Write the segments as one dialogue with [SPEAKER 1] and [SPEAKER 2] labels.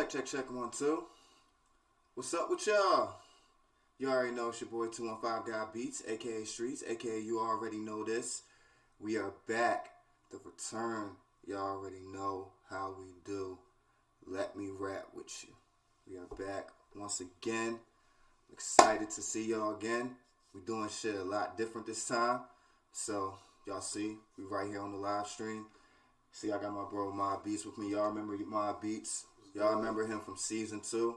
[SPEAKER 1] Check, 1, 2. What's up with y'all? You already know it's your boy 215 Guy Beats, aka Streets, aka you already know this. We are back. The return. Y'all already know how we do. Let me rap with you. We are back once again. Excited to see y'all again. We doing shit a lot different this time. So, y'all see, we right here on the live stream. See, I got my bro Mob Beats with me. Y'all remember Mob Beats? Y'all remember him from season 2?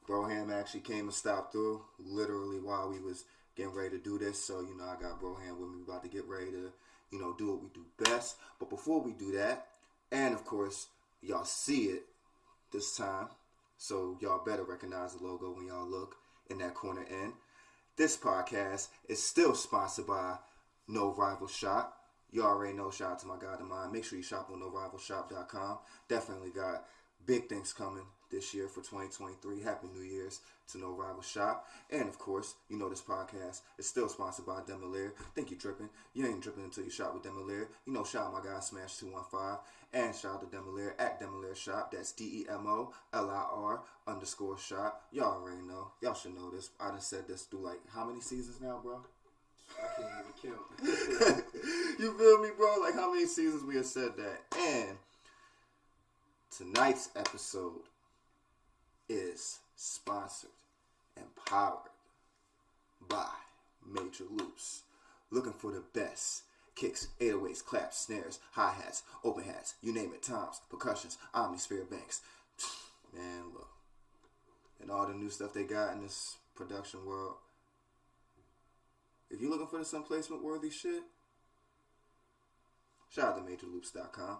[SPEAKER 1] Bro Ham actually came and stopped through literally while we was getting ready to do this. So, I got Bro Ham with me. We about to get ready to, do what we do best. But before we do that, and of course, y'all see it this time. So y'all better recognize the logo when y'all look in that corner end. This podcast is still sponsored by No Rival Shop. You already know, shout out to my guy, Mine. Make sure you shop on NoRivalShop.com. Definitely got big things coming this year for 2023. Happy New Year's to No Rival Shop. And of course, this podcast is still sponsored by Devol. Think you dripping. You ain't dripping until you shop with Devol. Shout out my guy Smash215. And shout out to Devol at Devol Shop. That's DEMOLIR_shop. Y'all already know. Y'all should know this. I done said this through how many seasons now, bro?
[SPEAKER 2] I can't even count.
[SPEAKER 1] You feel me, bro? How many seasons we have said that. And tonight's episode is sponsored and powered by Major Loops. Looking for the best kicks, 808s, claps, snares, hi-hats, open hats, you name it, toms, percussions, omnisphere banks. Man, look. And all the new stuff they got in this production world. If you're looking for some placement worthy shit, shout out to MajorLoops.com.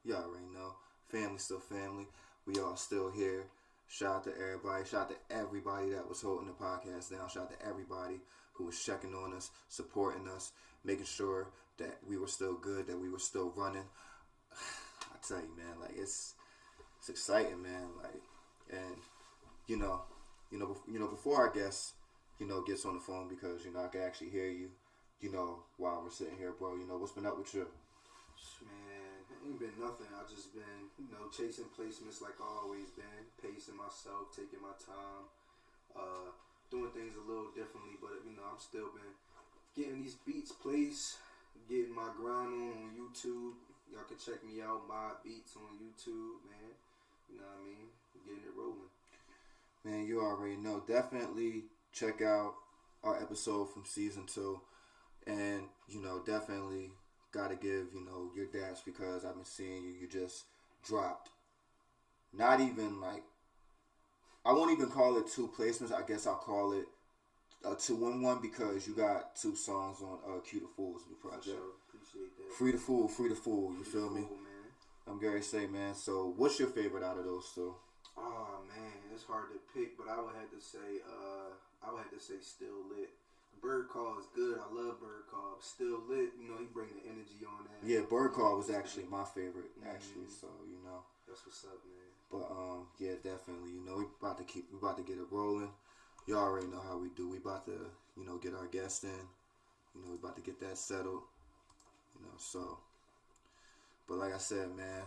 [SPEAKER 1] Y'all already know. Family still family. We all still here. Shout out to everybody. Shout out to everybody that was holding the podcast down. Shout out to everybody who was checking on us, supporting us, making sure that we were still good, that we were still running. I tell you, man, it's exciting, man. And before our guest, gets on the phone because I can actually hear you, while we're sitting here, bro. What's been up with you?
[SPEAKER 2] Man, ain't been nothing. I just been, chasing placements like I always been, pacing myself, taking my time, doing things a little differently. But I'm still been getting these beats placed, getting my grind on YouTube. Y'all can check me out, Mob Beats on YouTube, man. You know what I mean? Getting it rolling.
[SPEAKER 1] Man, you already know. Definitely check out our episode from season 2, and definitely gotta give your dash because I've been seeing you just dropped not even I won't even call it 2 placements. I guess I'll call it a 2-in-1 because you got 2 songs on Cue the Fool's new project.
[SPEAKER 2] Sure. Appreciate that.
[SPEAKER 1] Free the Fool, you feel me?
[SPEAKER 2] Man.
[SPEAKER 1] I'm going to say, man, so what's your favorite out of those 2?
[SPEAKER 2] Oh man, it's hard to pick, but I would have to say Still Lit. Bird Call is good. I love Bird Call. Still Lit, he bring the energy on that.
[SPEAKER 1] Yeah, Bird Call was actually my favorite, actually. So
[SPEAKER 2] that's what's up, man.
[SPEAKER 1] But yeah, definitely. We about to get it rolling. Y'all already know how we do. We about to get our guest in. We about to get that settled. So. But like I said, man,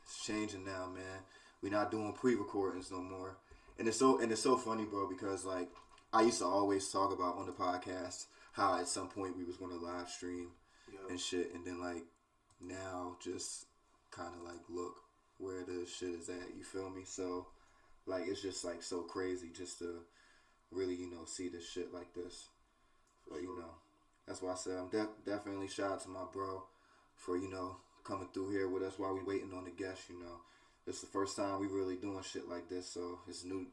[SPEAKER 1] it's changing now, man. We're not doing pre-recordings no more. And it's so funny, bro, because I used to always talk about on the podcast how at some point we was going to live stream and shit, and then now just kind of look where the shit is at, you feel me? So it's just so crazy just to really see this shit like this. But that's why I said I'm definitely shout out to my bro for coming through here with us while we waiting on the guest. This is the first time we really doing shit like this, so it's new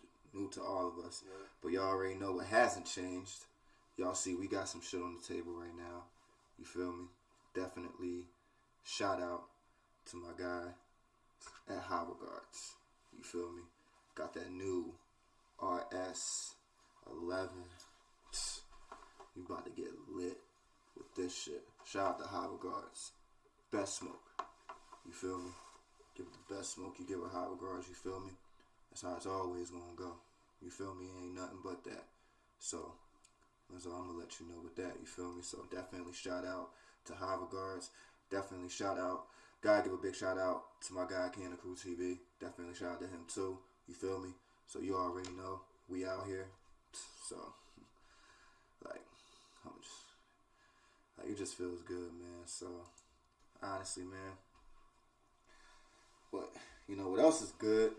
[SPEAKER 1] to all of us.
[SPEAKER 2] Yeah.
[SPEAKER 1] But y'all already know what hasn't changed. Y'all see we got some shit on the table right now. You feel me? Definitely shout out to my guy at High Regards. You feel me? Got that new RS11. You about to get lit with this shit. Shout out to High Regards. Best smoke. You feel me? Give it the best smoke you give a High Regards, you feel me? That's how it's always gonna go. You feel me? Ain't nothing but that. So, that's all I'm gonna let you know with that, you feel me? So definitely shout out to High Regards. Definitely shout out. Gotta give a big shout out to my guy Canna Crew TV. Definitely shout out to him too. You feel me? So you already know we out here. So like I'm just like it just feels good, man. So honestly, man. But you know what else is good?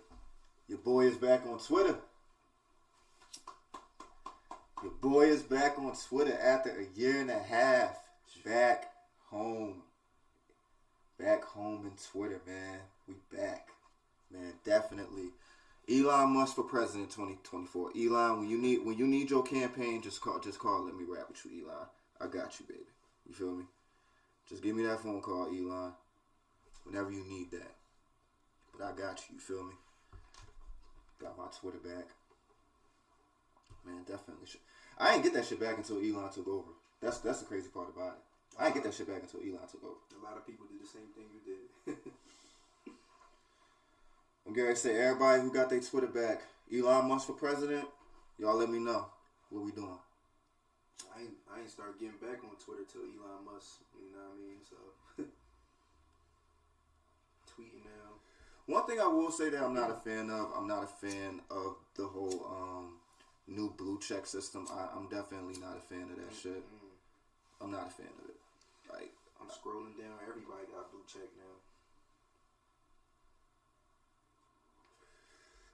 [SPEAKER 1] Your boy is back on Twitter. Your boy is back on Twitter after a year and a half. Back home. Back home in Twitter, man. We back. Man, definitely. Elon Musk for president 2024. Elon, when you need your campaign, just call. Let me rap with you, Elon. I got you, baby. You feel me? Just give me that phone call, Elon. Whenever you need that. But I got you. You feel me? Got my Twitter back. Man, definitely. I ain't get that shit back until Elon took over. That's the crazy part about it. I didn't get that shit back until Elon took over.
[SPEAKER 2] A lot of people did the same thing you did.
[SPEAKER 1] I'm Gary say everybody who got their Twitter back, Elon Musk for president, y'all let me know what we doing.
[SPEAKER 2] I ain't start getting back on Twitter till Elon Musk. You know what I mean? So tweeting now.
[SPEAKER 1] One thing I will say that I'm not a fan of the whole new blue check system. I'm definitely not a fan of that shit. I'm not a fan of it. Like
[SPEAKER 2] I'm scrolling down, everybody got blue check now.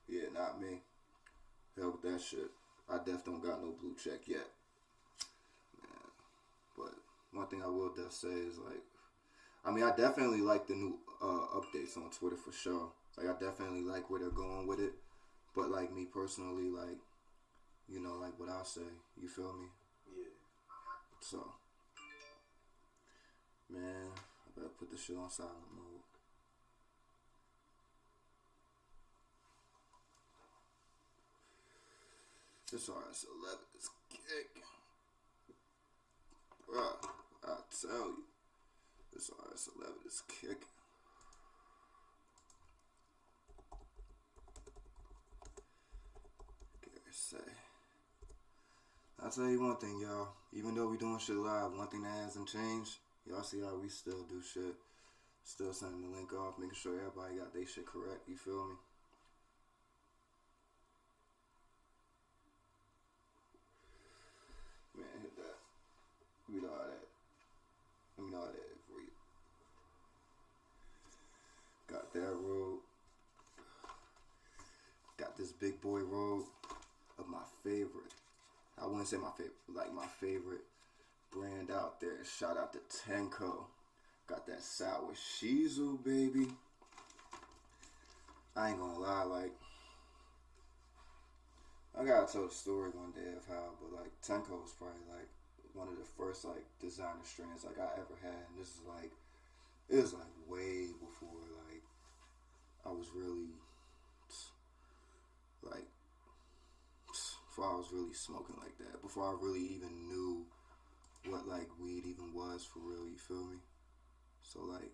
[SPEAKER 1] Yeah, not me. Hell with that shit. I definitely don't got no blue check yet. Man. But one thing I will just say is like, I mean, I definitely like the new updates on Twitter for sure. Like, I definitely like where they're going with it. But like me personally, like, you know, like what I say, you feel me?
[SPEAKER 2] Yeah.
[SPEAKER 1] So, man, I better put this shit on silent mode. This RS-11 is kicking. Bruh, I tell you. This RS-11 is kicking. Say. I'll tell you one thing, y'all. Even though we doing shit live, one thing that hasn't changed, y'all see how we still do shit. Still sending the link off, making sure everybody got their shit correct. You feel me? Man, hit that. Let me know how that for you. Got that road. Got this big boy road of my favorite. I wouldn't say my favorite, like my favorite brand out there. Shout out to Tenko. Got that sour shizu, baby. I ain't gonna lie, like, I gotta tell the story one day of how, but like Tenko was probably like one of the first like designer strands like I ever had, and this is like, it was like way before like I was really like, before I was really smoking like that, before I really even knew what like weed even was for real, you feel me? So like,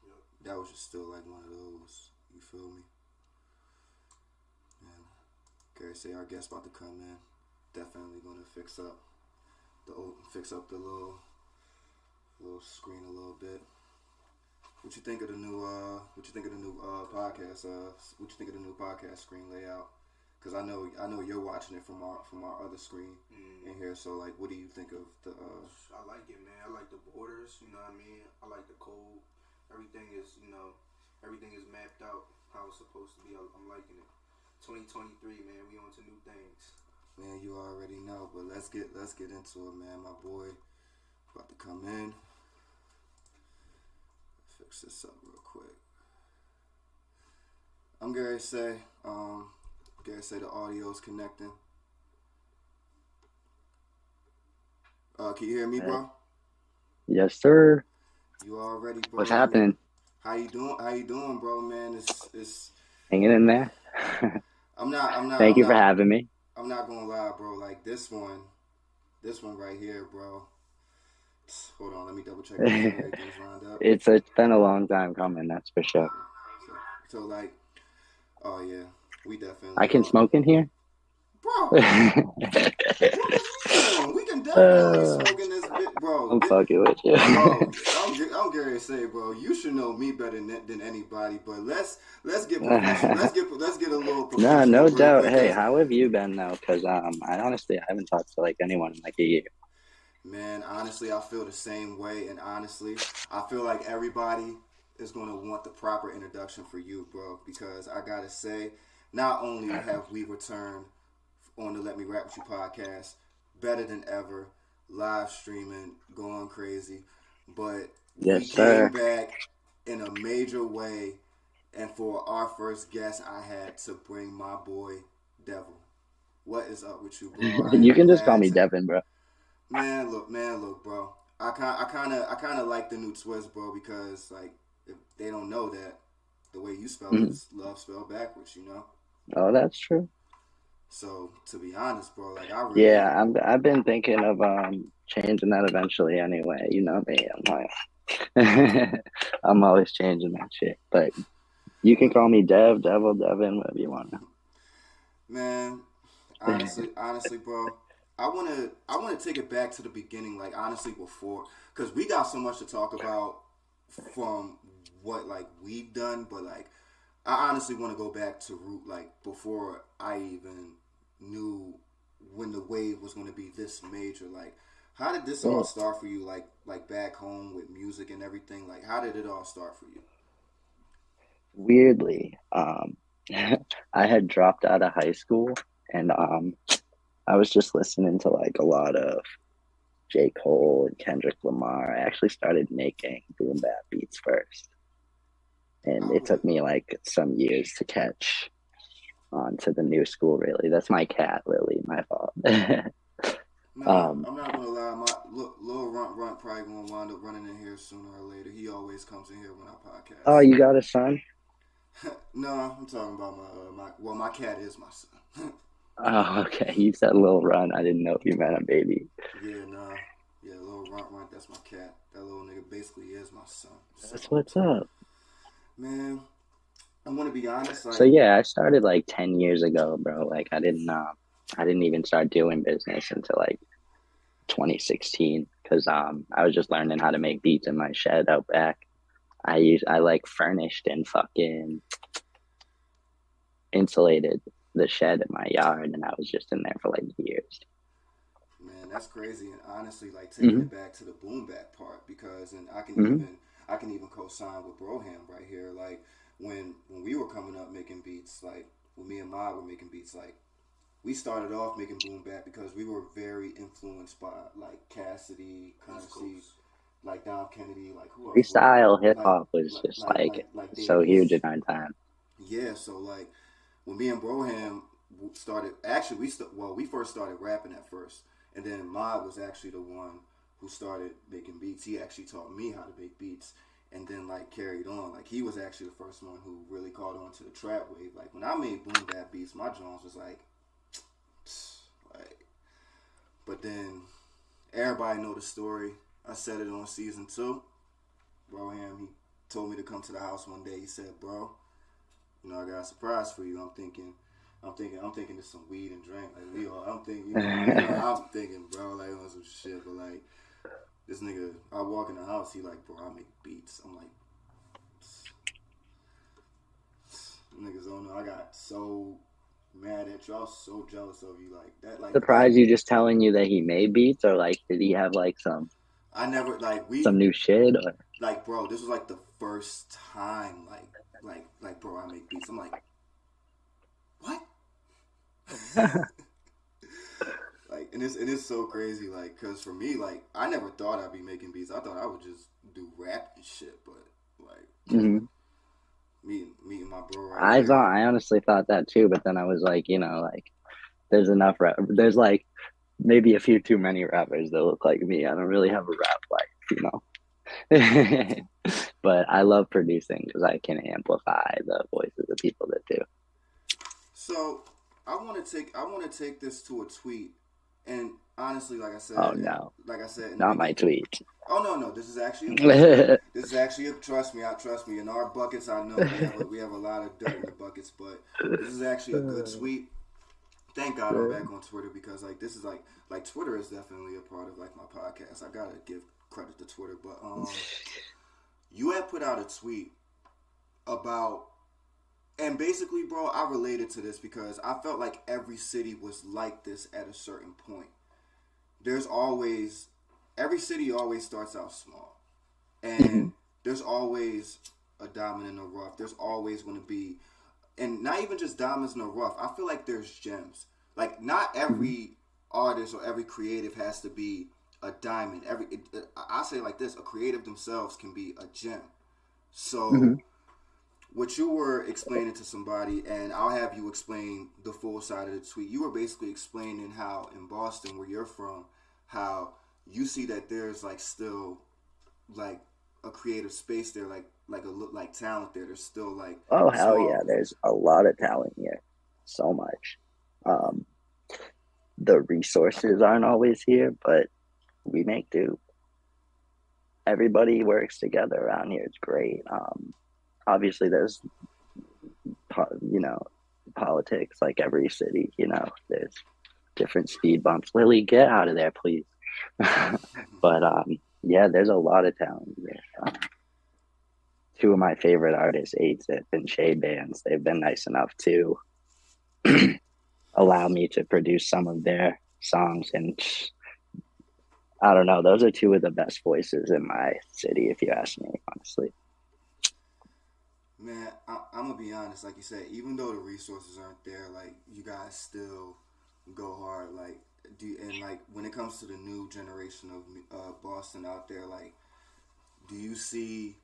[SPEAKER 1] yep. That was just still like one of those, you feel me? And Gary say our guest about to come in, definitely gonna fix up the little screen a little bit. What you think of the new podcast? What you think of the new podcast screen layout? Because I know you're watching it from our other screen in here. So like, what do you think of the?
[SPEAKER 2] I like it, man. I like the borders. You know what I mean? I like the code. Everything is mapped out how it's supposed to be. I'm liking it. 2023, man. We on to new things.
[SPEAKER 1] Man, you already know. But let's get into it, man. My boy about to come in. Fix this up real quick. I'm Gary say. Gary say the audio's connecting. Can you hear me, bro?
[SPEAKER 3] Yes, sir.
[SPEAKER 1] You already, bro.
[SPEAKER 3] What's happening?
[SPEAKER 1] How you doing, bro, man? It's
[SPEAKER 3] hanging in there.
[SPEAKER 1] I'm not.
[SPEAKER 3] Thank you for having me.
[SPEAKER 1] I'm not gonna lie, bro. Like this one right here, bro. Hold on, let me double check everything's lined up.
[SPEAKER 3] It's been a long time coming, that's for sure.
[SPEAKER 1] So like, oh yeah, we definitely.
[SPEAKER 3] I can smoke in here?
[SPEAKER 1] bro. What was we doing? We can definitely smoke in this bit, bro.
[SPEAKER 3] I'm fucking with you.
[SPEAKER 1] Bro, I'm going to say, bro, you should know me better than anybody. But let's get professional. Let's get a little professional.
[SPEAKER 3] No
[SPEAKER 1] real
[SPEAKER 3] doubt.
[SPEAKER 1] quick,
[SPEAKER 3] Hey, how have you been though? Because I honestly I haven't talked to like anyone in like a year.
[SPEAKER 1] man, honestly, I feel the same way, and honestly, I feel like everybody is going to want the proper introduction for you, bro. Because I gotta say, not only have we returned on the Let Me Rap With You podcast better than ever, live streaming, going crazy, but
[SPEAKER 3] Yes,
[SPEAKER 1] we
[SPEAKER 3] sir.
[SPEAKER 1] came back in a major way, and for our first guest, I had to bring my boy Devil. What is up with you, bro? I
[SPEAKER 3] You
[SPEAKER 1] am
[SPEAKER 3] can just call
[SPEAKER 1] glad
[SPEAKER 3] me
[SPEAKER 1] to.
[SPEAKER 3] Devin, bro.
[SPEAKER 1] Man, look, bro. I kind of like the new twist, bro, because like if they don't know that the way you spell it
[SPEAKER 3] Mhm.
[SPEAKER 1] is love spelled backwards, you know.
[SPEAKER 3] Oh, that's true.
[SPEAKER 1] So to be honest, bro, like I really,
[SPEAKER 3] Yeah, I've been thinking of changing that eventually anyway. You know me. I'm like I'm always changing that shit. But you can
[SPEAKER 1] but
[SPEAKER 3] call me Dev, Devil, Devin, whatever you want.
[SPEAKER 1] man, honestly, bro, I wanna take it back to the beginning, like honestly before, because we got so much to talk about from what like we've done, but like I honestly want to go back to root like before I even knew when the wave was going to be this major. Like, how did this all
[SPEAKER 3] Well,
[SPEAKER 1] start for you? Like back home with music and everything. Like, how did it all start for you?
[SPEAKER 3] weirdly, I had dropped out of high school and I was just listening to like a lot of J. Cole and Kendrick Lamar. I actually started making boom bap beats first.
[SPEAKER 1] I
[SPEAKER 3] And it
[SPEAKER 1] would.
[SPEAKER 3] took me like some years to catch on to the new school, really. That's my cat, Lily, my fault.
[SPEAKER 1] Nah,
[SPEAKER 3] um,
[SPEAKER 1] I'm not gonna lie. My little runt probably gonna wind up running in here sooner or later. He always comes in here when I
[SPEAKER 3] oh,
[SPEAKER 1] podcast.
[SPEAKER 3] you got a son?
[SPEAKER 1] No, I'm talking about my cat is my son.
[SPEAKER 3] Oh, okay. You said little run. I didn't know if you meant a baby.
[SPEAKER 1] Yeah, nah. Yeah, little runt. That's my cat. That little nigga basically is my son. So,
[SPEAKER 3] That's what's up.
[SPEAKER 1] man, I'm gonna be honest.
[SPEAKER 3] So
[SPEAKER 1] Like,
[SPEAKER 3] yeah, I started like 10 years ago, bro. Like I didn't even start doing business until like 2016 because I was just learning how to make beats in my shed out back. I like furnished and fucking insulated the shed in my yard, and I was just in there for like years.
[SPEAKER 1] man, that's crazy. And honestly, like taking
[SPEAKER 3] Hmm.
[SPEAKER 1] it back to the boom bap part, because and
[SPEAKER 3] Hmm.
[SPEAKER 1] I can even co-sign with Broham right here. Like when we were coming up making beats, like when me and Ma were making beats, like we started off making boom bap because we were very influenced by like Cassidy,
[SPEAKER 2] East
[SPEAKER 1] Currency,
[SPEAKER 2] Coast.
[SPEAKER 1] like Dom Kennedy, like who else?
[SPEAKER 3] Freestyle hip
[SPEAKER 1] Like
[SPEAKER 3] hop was
[SPEAKER 1] like
[SPEAKER 3] just
[SPEAKER 1] like
[SPEAKER 3] like
[SPEAKER 1] like like
[SPEAKER 3] so huge in
[SPEAKER 1] Davies.
[SPEAKER 3] our time.
[SPEAKER 1] Yeah, so like when me and Broham started, actually we first started rapping at first, and then Mod was actually the one who started making beats. He actually taught me how to make beats, and then like carried on. Like he was actually the first one who really caught on to the trap wave. Like when I made boom bap beats, my Jones was like, but then everybody know the story. I said it on season 2. Broham, he told me to come to the house one day. He said, "Bro, you know, I got a surprise for you." I'm thinking it's some weed and drink. Like we all, I'm thinking, I'm thinking, bro, like on some shit. But like this nigga, I walk in the house, he like, bro, I make beats. I'm like, niggas don't know. I got so mad at you. I was so jealous of you, like that. Like I,
[SPEAKER 3] Surprised you just telling you that he made beats, or like did he have like
[SPEAKER 1] I never like
[SPEAKER 3] some new shit, or
[SPEAKER 1] like, bro. This was like the first time, bro, I make beats. I'm like, what? Like, and it's so crazy, like, cause for me, like, I never thought I'd be making beats. I thought I would just do rap and shit, but like,
[SPEAKER 3] Mhm.
[SPEAKER 1] meeting my bro right here, like,
[SPEAKER 3] I honestly thought that too, but then I was like, you know, like there's enough there's like maybe a few too many rappers that look like me. I don't really have a rap life, you know. But I love producing because I can amplify the voices of people that do.
[SPEAKER 1] so I want to take this to a tweet, and honestly,
[SPEAKER 3] Oh no,
[SPEAKER 1] like I said in the
[SPEAKER 3] not my
[SPEAKER 1] beginning.
[SPEAKER 3] tweet.
[SPEAKER 1] Oh no, this is actually a good tweet. This is actually a trust me. I trust me. In our buckets, I know we have a lot of dirt in the buckets, but this is actually a good tweet. Thank God I'm back on Twitter because like this is like Twitter is definitely a part of like my podcast. I gotta give credit to Twitter, but you had put out a tweet about, and basically, bro, I related to this because I felt like every city was like this at a certain point. There's always every city always starts out small,
[SPEAKER 3] Mm-hmm.
[SPEAKER 1] and there's always a diamond in the rough. There's always going to be, and not even just diamonds in the rough. I feel like there's gems. Like not
[SPEAKER 3] Mm-hmm.
[SPEAKER 1] every artist or every creative has to be a diamond. I say like this: a creative themselves can be a gem.
[SPEAKER 3] Mm-hmm.
[SPEAKER 1] So what you were explaining to somebody, and I'll have you explain the full side of the tweet. You were basically explaining how in Boston, where you're from, how you see that there's like still like a creative space there, like a look like talent there. There's still like
[SPEAKER 3] Oh hell yeah,
[SPEAKER 1] so.
[SPEAKER 3] there's a lot of talent here. So much. Um, the resources aren't always here, but we make do. Everybody works together around here. It's great. Obviously, there's you know politics like every city. There's different speed bumps. Lily, get out of there, please. But yeah, there's a lot of talent here. Two of my favorite artists, Zip and Shay Bands, they've been nice enough to allow me to produce some of their songs, and I don't know, those are two of the best voices in my city, if you ask me, honestly.
[SPEAKER 1] Man, I'm gonna be honest. Like you said, even though the resources aren't there, like you guys still go hard. Like and like when it comes to the new generation of Boston out there, like do you see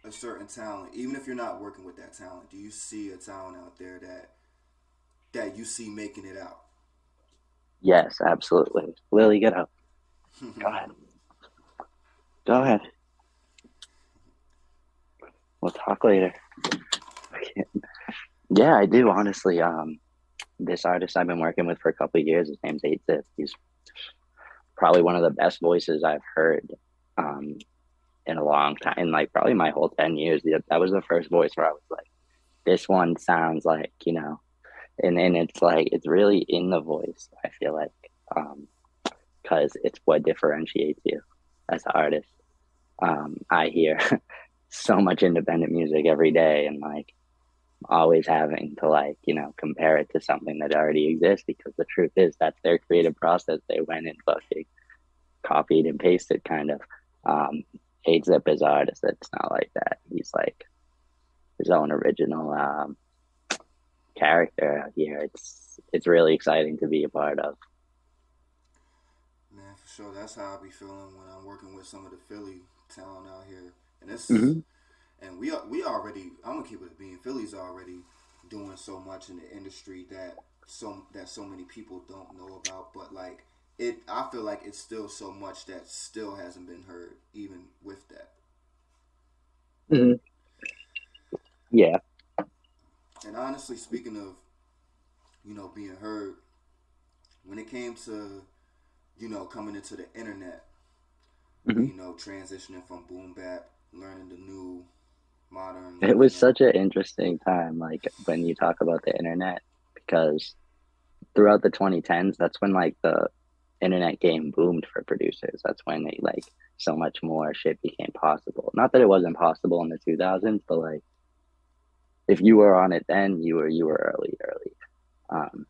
[SPEAKER 1] a certain talent, even if you're not working with that talent? Do you see a talent out there that you see making it out?
[SPEAKER 3] Yes, absolutely. Lily, get up. Go ahead. Go ahead. We'll talk later. Yeah, I do, honestly. This artist I've been working with for a couple of years, his name's Zip. He's probably one of the best voices I've heard um, in a long time, in like probably my whole 10 years. That was the first voice where I was like, this one sounds like, and it's like, it's really in the voice, I feel like, because it's what differentiates you as an artist. I hear so much independent music every day, and like always having to like compare it to something that already exists, because the truth is that's their creative process. They went and fucking copied and pasted kind of. Zip is an artist that's not like that. He's like his own original character out here. It's really exciting to be a part of.
[SPEAKER 1] Man, for sure. That's how I be feeling when I'm working with some of the Philly talent out here, and
[SPEAKER 3] Mm-hmm.
[SPEAKER 1] we already. I'm gonna keep it being. Philly's already doing so much in the industry that so many people don't know about. But like I feel like it's still so much that still hasn't been heard, even with that.
[SPEAKER 3] Mm-hmm. Yeah.
[SPEAKER 1] And honestly, speaking of being heard, when it came to coming into the internet,
[SPEAKER 3] Mm-hmm.
[SPEAKER 1] transitioning from boom bap, learning the new modern,
[SPEAKER 3] It was such an interesting time, like when you talk about the internet, because throughout the 2010s, that's when like the internet game boomed for producers. That's when they like so much more shit became possible. Not that it wasn't possible in the 2000s, but like if you were on it then, you were early. Um,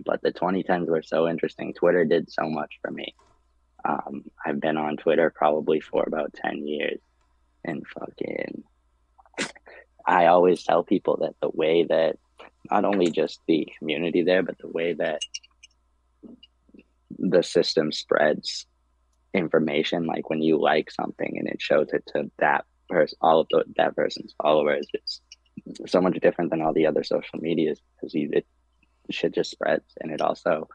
[SPEAKER 3] but the 2010s were so interesting. Twitter did so much for me. I've been on Twitter probably for about 10 years, and fucking I always tell people that the way that not only just the community there, but the way that the system spreads information, like when you like something and it shows it to that person, that person's followers, it's so much different than all the other social medias, because shit just spreads, and it also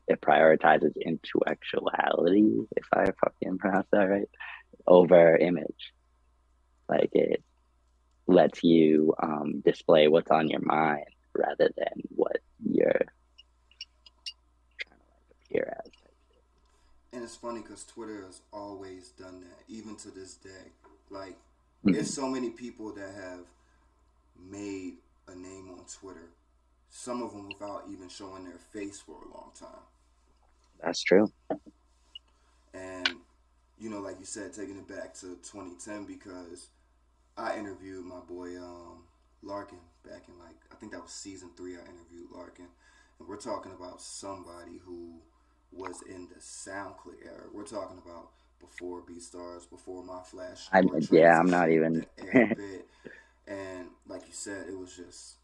[SPEAKER 3] it prioritizes intellectuality, if I fucking pronounce that right, over image. Like it lets you display what's on your mind rather than what you're trying to like appear as.
[SPEAKER 1] And it's funny because Twitter has always done that, even to this day. Like,
[SPEAKER 3] Mm-hmm.
[SPEAKER 1] there's so many people that have made a name on Twitter some of them without even showing their face for a long time.
[SPEAKER 3] That's true.
[SPEAKER 1] And like you said, taking it back to 2010, because I interviewed my boy Larkin back in, like, I think that was season 3. I interviewed Larkin, and we're talking about somebody who was in the SoundClick era. We're talking about before BeatStars, before My Flash Score
[SPEAKER 3] Yeah, I'm not
[SPEAKER 1] transition,
[SPEAKER 3] even.
[SPEAKER 1] the air bit, and like you said, it was just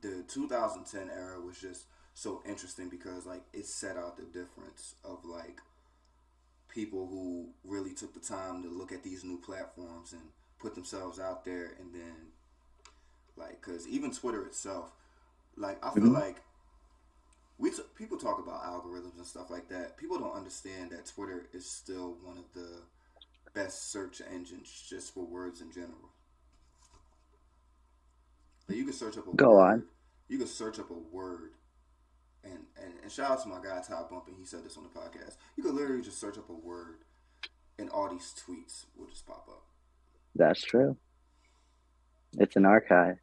[SPEAKER 1] the 2010 era was just so interesting because, like, it set out the difference of, like, people who really took the time to look at these new platforms and put themselves out there, and then, like, because even Twitter itself, like, I feel like people talk about algorithms and stuff like that. People don't understand that Twitter is still one of the best search engines just for words in general. Like, you can search up a
[SPEAKER 3] Go
[SPEAKER 1] word.
[SPEAKER 3] on.
[SPEAKER 1] You can search up a word, and shout out to my guy Todd Bumping. He said this on the podcast. You could literally just search up a word, and all these tweets will just pop up.
[SPEAKER 3] That's true. It's an archive.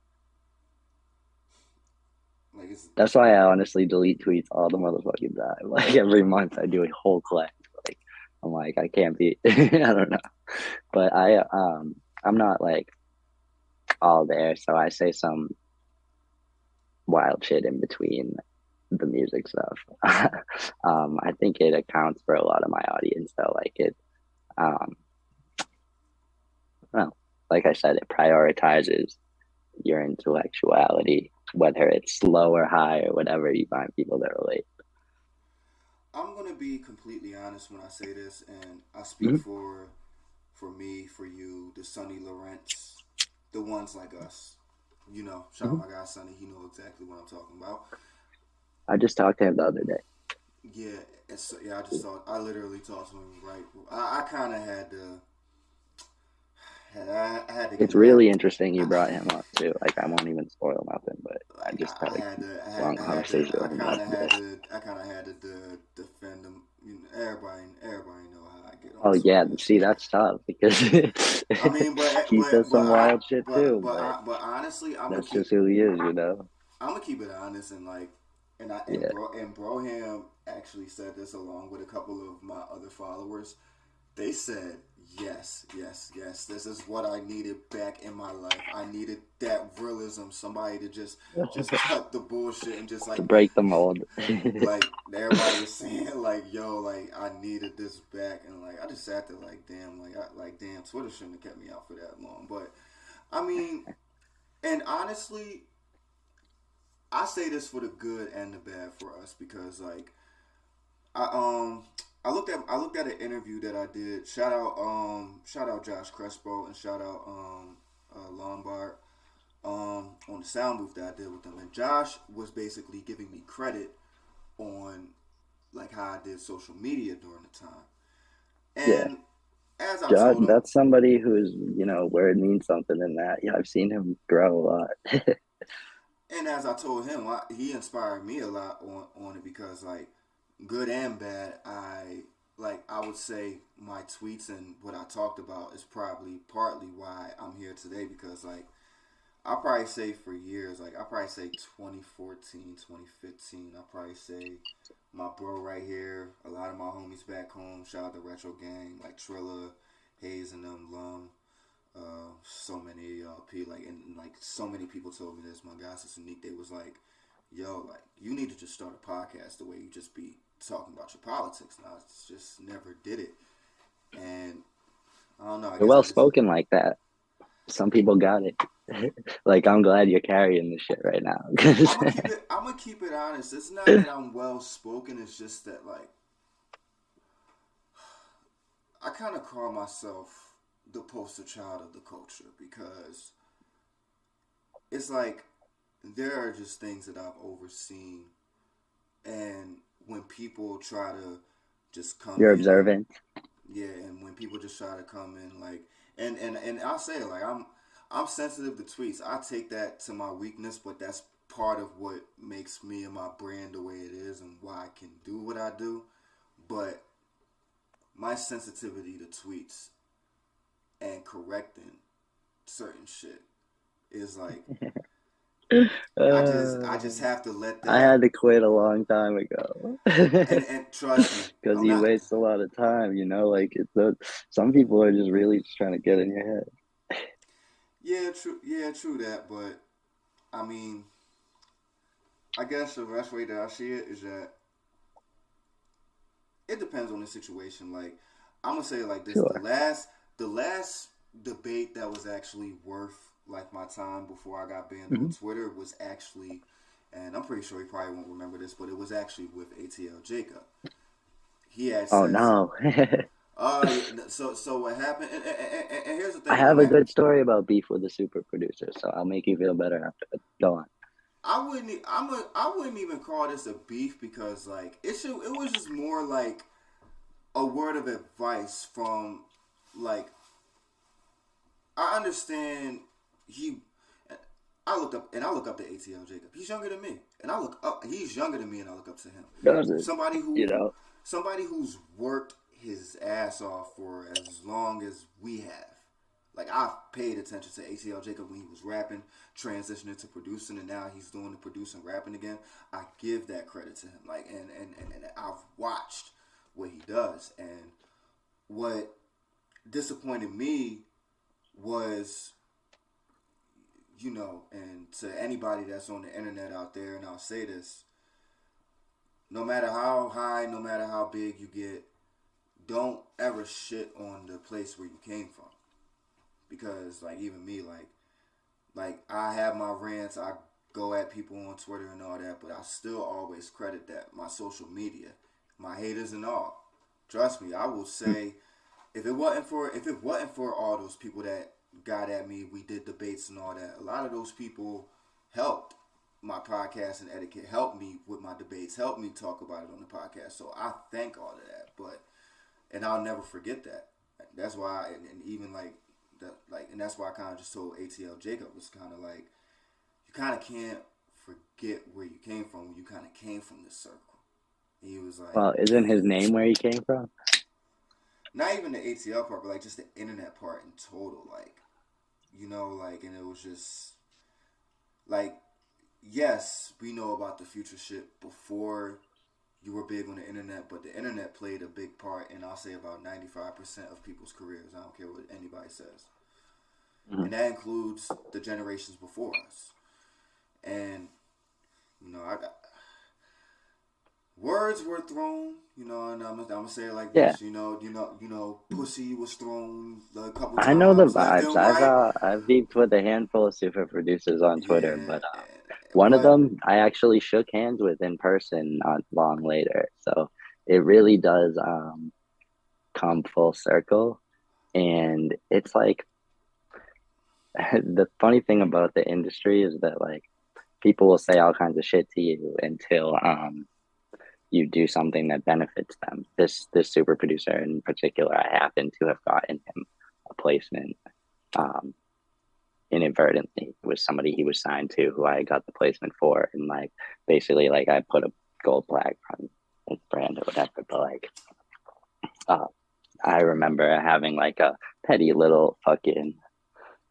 [SPEAKER 1] Like,
[SPEAKER 3] that's why I honestly delete tweets all the motherfucking time. Like, every month I do a whole cleanse. Like, I'm like, I can't be. I don't know, but I'm not like all there, so I say some wild shit in between the music stuff. I think it accounts for a lot of my audience, though. Like, it, well, like I said, it prioritizes your intellectuality, whether it's low or high or whatever. You find people that relate.
[SPEAKER 1] I'm gonna be completely honest when I say this, and I speak for me, for you, the Sonny Lawrence, the ones like us. Shout out my guy Sonny. He knows exactly what I'm talking about.
[SPEAKER 3] I just talked to him the other day.
[SPEAKER 1] Yeah, I literally talked to him, right. I kind of had to. I had to.
[SPEAKER 3] It's really interesting you brought him up too. Like, I won't even spoil nothing, but I just had a long conversation with him yesterday.
[SPEAKER 1] I kind of had to defend him. Everybody know how I get on.
[SPEAKER 3] Oh yeah, see, that's tough because
[SPEAKER 1] I mean,
[SPEAKER 3] he says some wild shit too.
[SPEAKER 1] But honestly,
[SPEAKER 3] that's just who he is,
[SPEAKER 1] I'm gonna keep it honest, and like, Broham actually said this along with a couple of my other followers. They said, yes, this is what I needed back in my life. I needed that realism, somebody to just cut the bullshit and just, like,
[SPEAKER 3] to break the mold.
[SPEAKER 1] Like, everybody was saying, like, yo, like, I needed this back, and, like, I just sat there like, damn, damn, Twitter shouldn't have kept me out for that long. But I mean, and honestly, I say this for the good and the bad for us, because, like, I looked at an interview that I did. Shout out Josh Crespo, and shout out Lombard on the sound booth that I did with them. And Josh was basically giving me credit on, like, how I did social media during the time. And as I told him,
[SPEAKER 3] that's somebody who's, where it means something in that. Yeah, I've seen him grow a lot.
[SPEAKER 1] And as I told him, he inspired me a lot on it, because, like, good and bad, I would say my tweets and what I talked about is probably partly why I'm here today, because, like, I'll probably say for years, like, I'll probably say 2014, 2015, I'll probably say my bro right here, a lot of my homies back home, shout out to Retro Gang, like Trilla, Hayes and them, Lum, so many of y'all, and like, so many people told me this. My guy, Sister Neek, they was like, yo, like, you need to just start a podcast the way you just be talking about your politics. And I just never did it. And I don't know.
[SPEAKER 3] You're well spoken like that. Some people got it. Like, I'm glad you're carrying this shit right now.
[SPEAKER 1] I'm gonna keep it honest. It's not that I'm well spoken. It's just that, like, I kind of call myself the poster child of the culture, because it's like, there are just things that I've overseen, and when people try to just come
[SPEAKER 3] You're
[SPEAKER 1] in,
[SPEAKER 3] observant.
[SPEAKER 1] Yeah, and when people just try to come in, like, and I'll say, like, I'm sensitive to tweets. I take that to my weakness, but that's part of what makes me and my brand the way it is, and why I can do what I do. But my sensitivity to tweets and correcting certain shit is, like, I just have to let
[SPEAKER 3] I
[SPEAKER 1] that.
[SPEAKER 3] had to quit a long time ago.
[SPEAKER 1] And trust me,
[SPEAKER 3] Because
[SPEAKER 1] I'm
[SPEAKER 3] you
[SPEAKER 1] not.
[SPEAKER 3] waste a lot of time, you know. Like some people are just really just trying to get in your head.
[SPEAKER 1] Yeah, true. Yeah, true that. But I mean, I guess the best way that I see it is that it depends on the situation. Like I'm gonna say it like this:
[SPEAKER 3] Sure.
[SPEAKER 1] the last debate that was actually worth like my time before I got banned on
[SPEAKER 3] Hmm.
[SPEAKER 1] Twitter was actually, and I'm pretty sure he probably won't remember this, but it was actually with ATL Jacob. He had
[SPEAKER 3] Oh
[SPEAKER 1] said,
[SPEAKER 3] no.
[SPEAKER 1] yeah, so what happened? And here's the
[SPEAKER 3] I
[SPEAKER 1] thing: no
[SPEAKER 3] have a
[SPEAKER 1] matter,
[SPEAKER 3] good story about beef with the super producer, so I'll make you feel better after it. Go on.
[SPEAKER 1] I wouldn't even call this a beef because like it was just more like a word of advice from like I understand he I look up to ATL Jacob. He's younger than me. And I look up he's younger than me and I look up to him.
[SPEAKER 3] Does it?
[SPEAKER 1] Somebody
[SPEAKER 3] You
[SPEAKER 1] who
[SPEAKER 3] know.
[SPEAKER 1] somebody who's worked his ass off for as long as we have. Like I've paid attention to ATL Jacob when he was rapping, transitioning to producing, and now he's doing the producing, rapping again. I give that credit to him. Like and I've watched what he does, and what disappointed me was, you know, and to anybody that's on the internet out there, and I'll say this: no matter how high, no matter how big you get, don't ever shit on the place where you came from, because like even me, like I have my rants, I go at people on Twitter and all that, but I still always credit that my social media, my haters and all. Trust me, I will say if it wasn't for all those people that got at me, we did debates and all that. A lot of those people helped my podcast and etiquette, helped me with my debates, helped me talk about it on the podcast. So I thank all of that, but and I'll never forget that. That's why, and even like that, like, and that's why I kind of just told ATL Jacob was kind of like, you kind of can't forget where you came from when you kind of came from this circle. And he was like,
[SPEAKER 3] Well, isn't his name where he came from?
[SPEAKER 1] not even the ATL part, but like just the internet part in total, like, you know, like, and it was just like, yes, we know about the future shit before you were big on the internet, but the internet played a big part in, I'll say, about 95% of people's careers. I don't care what anybody says.
[SPEAKER 3] Mhm.
[SPEAKER 1] And that includes the generations before us. And, you know, I got words were thrown, you know, and I'm gonna say it like
[SPEAKER 3] Yeah,
[SPEAKER 1] this, pussy was thrown a couple
[SPEAKER 3] I know the
[SPEAKER 1] times, left
[SPEAKER 3] vibes.
[SPEAKER 1] and right.
[SPEAKER 3] I've beefed with a handful of super producers on Twitter,
[SPEAKER 1] Yeah,
[SPEAKER 3] but one of
[SPEAKER 1] but
[SPEAKER 3] them I actually shook hands with in person not long later. So it really does come full circle, and it's like the funny thing about the industry is that like people will say all kinds of shit to you until you do something that benefits them. This super producer in particular, I happen to have gotten him a placement um, inadvertently. It was somebody he was signed to who I got the placement for, and like basically like I put a gold flag on his brand or whatever. But like uh, I remember having like a petty little fucking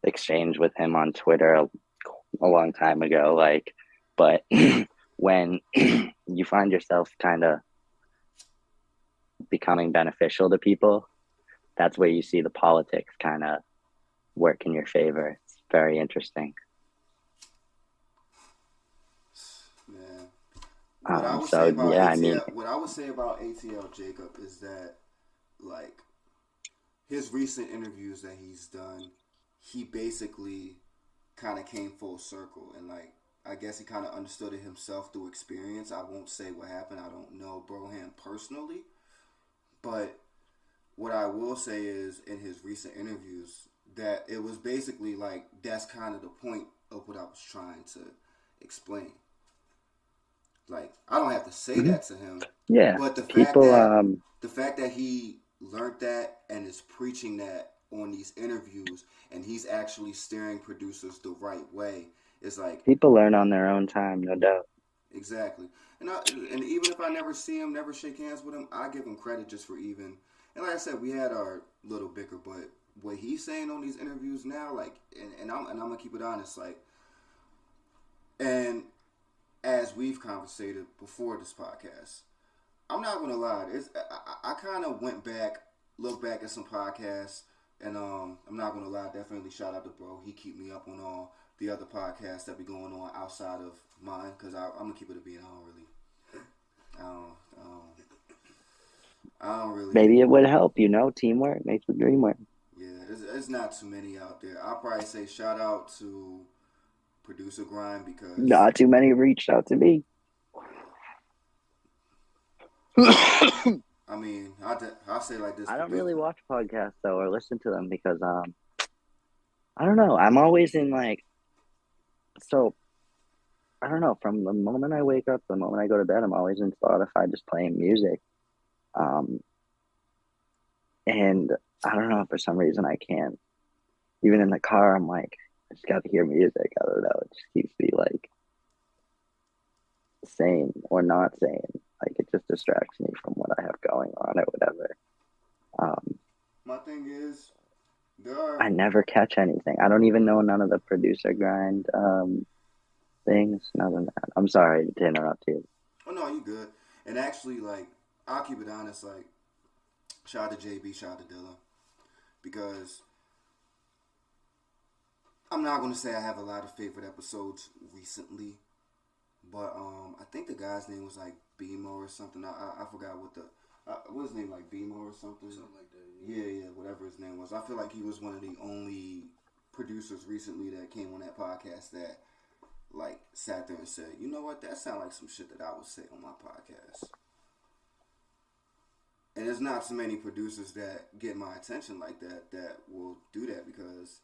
[SPEAKER 3] exchange with him on Twitter a long time ago. Like, but when you find yourself kind of becoming beneficial to people, that's where you see the politics kind of work in your favor. It's very interesting.
[SPEAKER 1] man, what I would say
[SPEAKER 3] So
[SPEAKER 1] about
[SPEAKER 3] yeah, I mean,
[SPEAKER 1] ATL Jacob is that like his recent interviews that he's done, he basically kind of came full circle, and like I guess he kind of understood it himself through experience. I won't say what happened. I don't know Broham personally, but what I will say is in his recent interviews that it was basically like that's kind of the point of what I was trying to explain. Like I don't have to say
[SPEAKER 3] mhm.
[SPEAKER 1] that to him,
[SPEAKER 3] Yeah,
[SPEAKER 1] but
[SPEAKER 3] people,
[SPEAKER 1] the fact that he learned that and is preaching that on these interviews and he's actually steering producers the right way is like
[SPEAKER 3] people learn on their own time, no doubt.
[SPEAKER 1] exactly. And even if I never see him, never shake hands with him, I give him credit just for even. And like I said, we had our little bicker, but what he's saying on these interviews now, like, and I'm gonna keep it honest, like, And as we've conversated before this podcast, I'm not gonna lie. I kind of looked back at some podcasts, and I'm not gonna lie. Definitely shout out to bro. He keep me up on all the other podcasts that be going on outside of mine, because I'm gonna keep it a beat. I don't really.
[SPEAKER 3] Maybe it would help, teamwork makes the dream work.
[SPEAKER 1] Yeah, there's not too many out there. I'll probably say shout out to Producer Grind, because
[SPEAKER 3] Not too many reached out to me.
[SPEAKER 1] I mean, I'll say like this.
[SPEAKER 3] I don't really watch podcasts though, or listen to them, because I don't know. I'm always in so I don't know. From the moment I wake up, the moment I go to bed, I'm always in Spotify just playing music. And I don't know, for some reason I can't. Even in the car, I'm like, I just got to hear music. I don't know. It just keeps me sane or not sane. It just distracts me from what I have going on or whatever.
[SPEAKER 1] My thing is,
[SPEAKER 3] I never catch anything. I don't even know none of the Producer Grind things. None of that. I'm sorry to interrupt you.
[SPEAKER 1] Oh no, you good. And actually, I'll keep it honest. Shout out to JB, shout out to Dilla, because I'm not gonna say I have a lot of favorite episodes recently, but I think the guy's name was Bemo or something. I forgot what his name, Bemo or something.
[SPEAKER 2] Something like that.
[SPEAKER 1] Yeah, whatever his name was. I feel like he was one of the only producers recently that came on that podcast that sat there and said, you know what, that sounds like some shit that I would say on my podcast. And there's not so many producers that get my attention like that will do that, because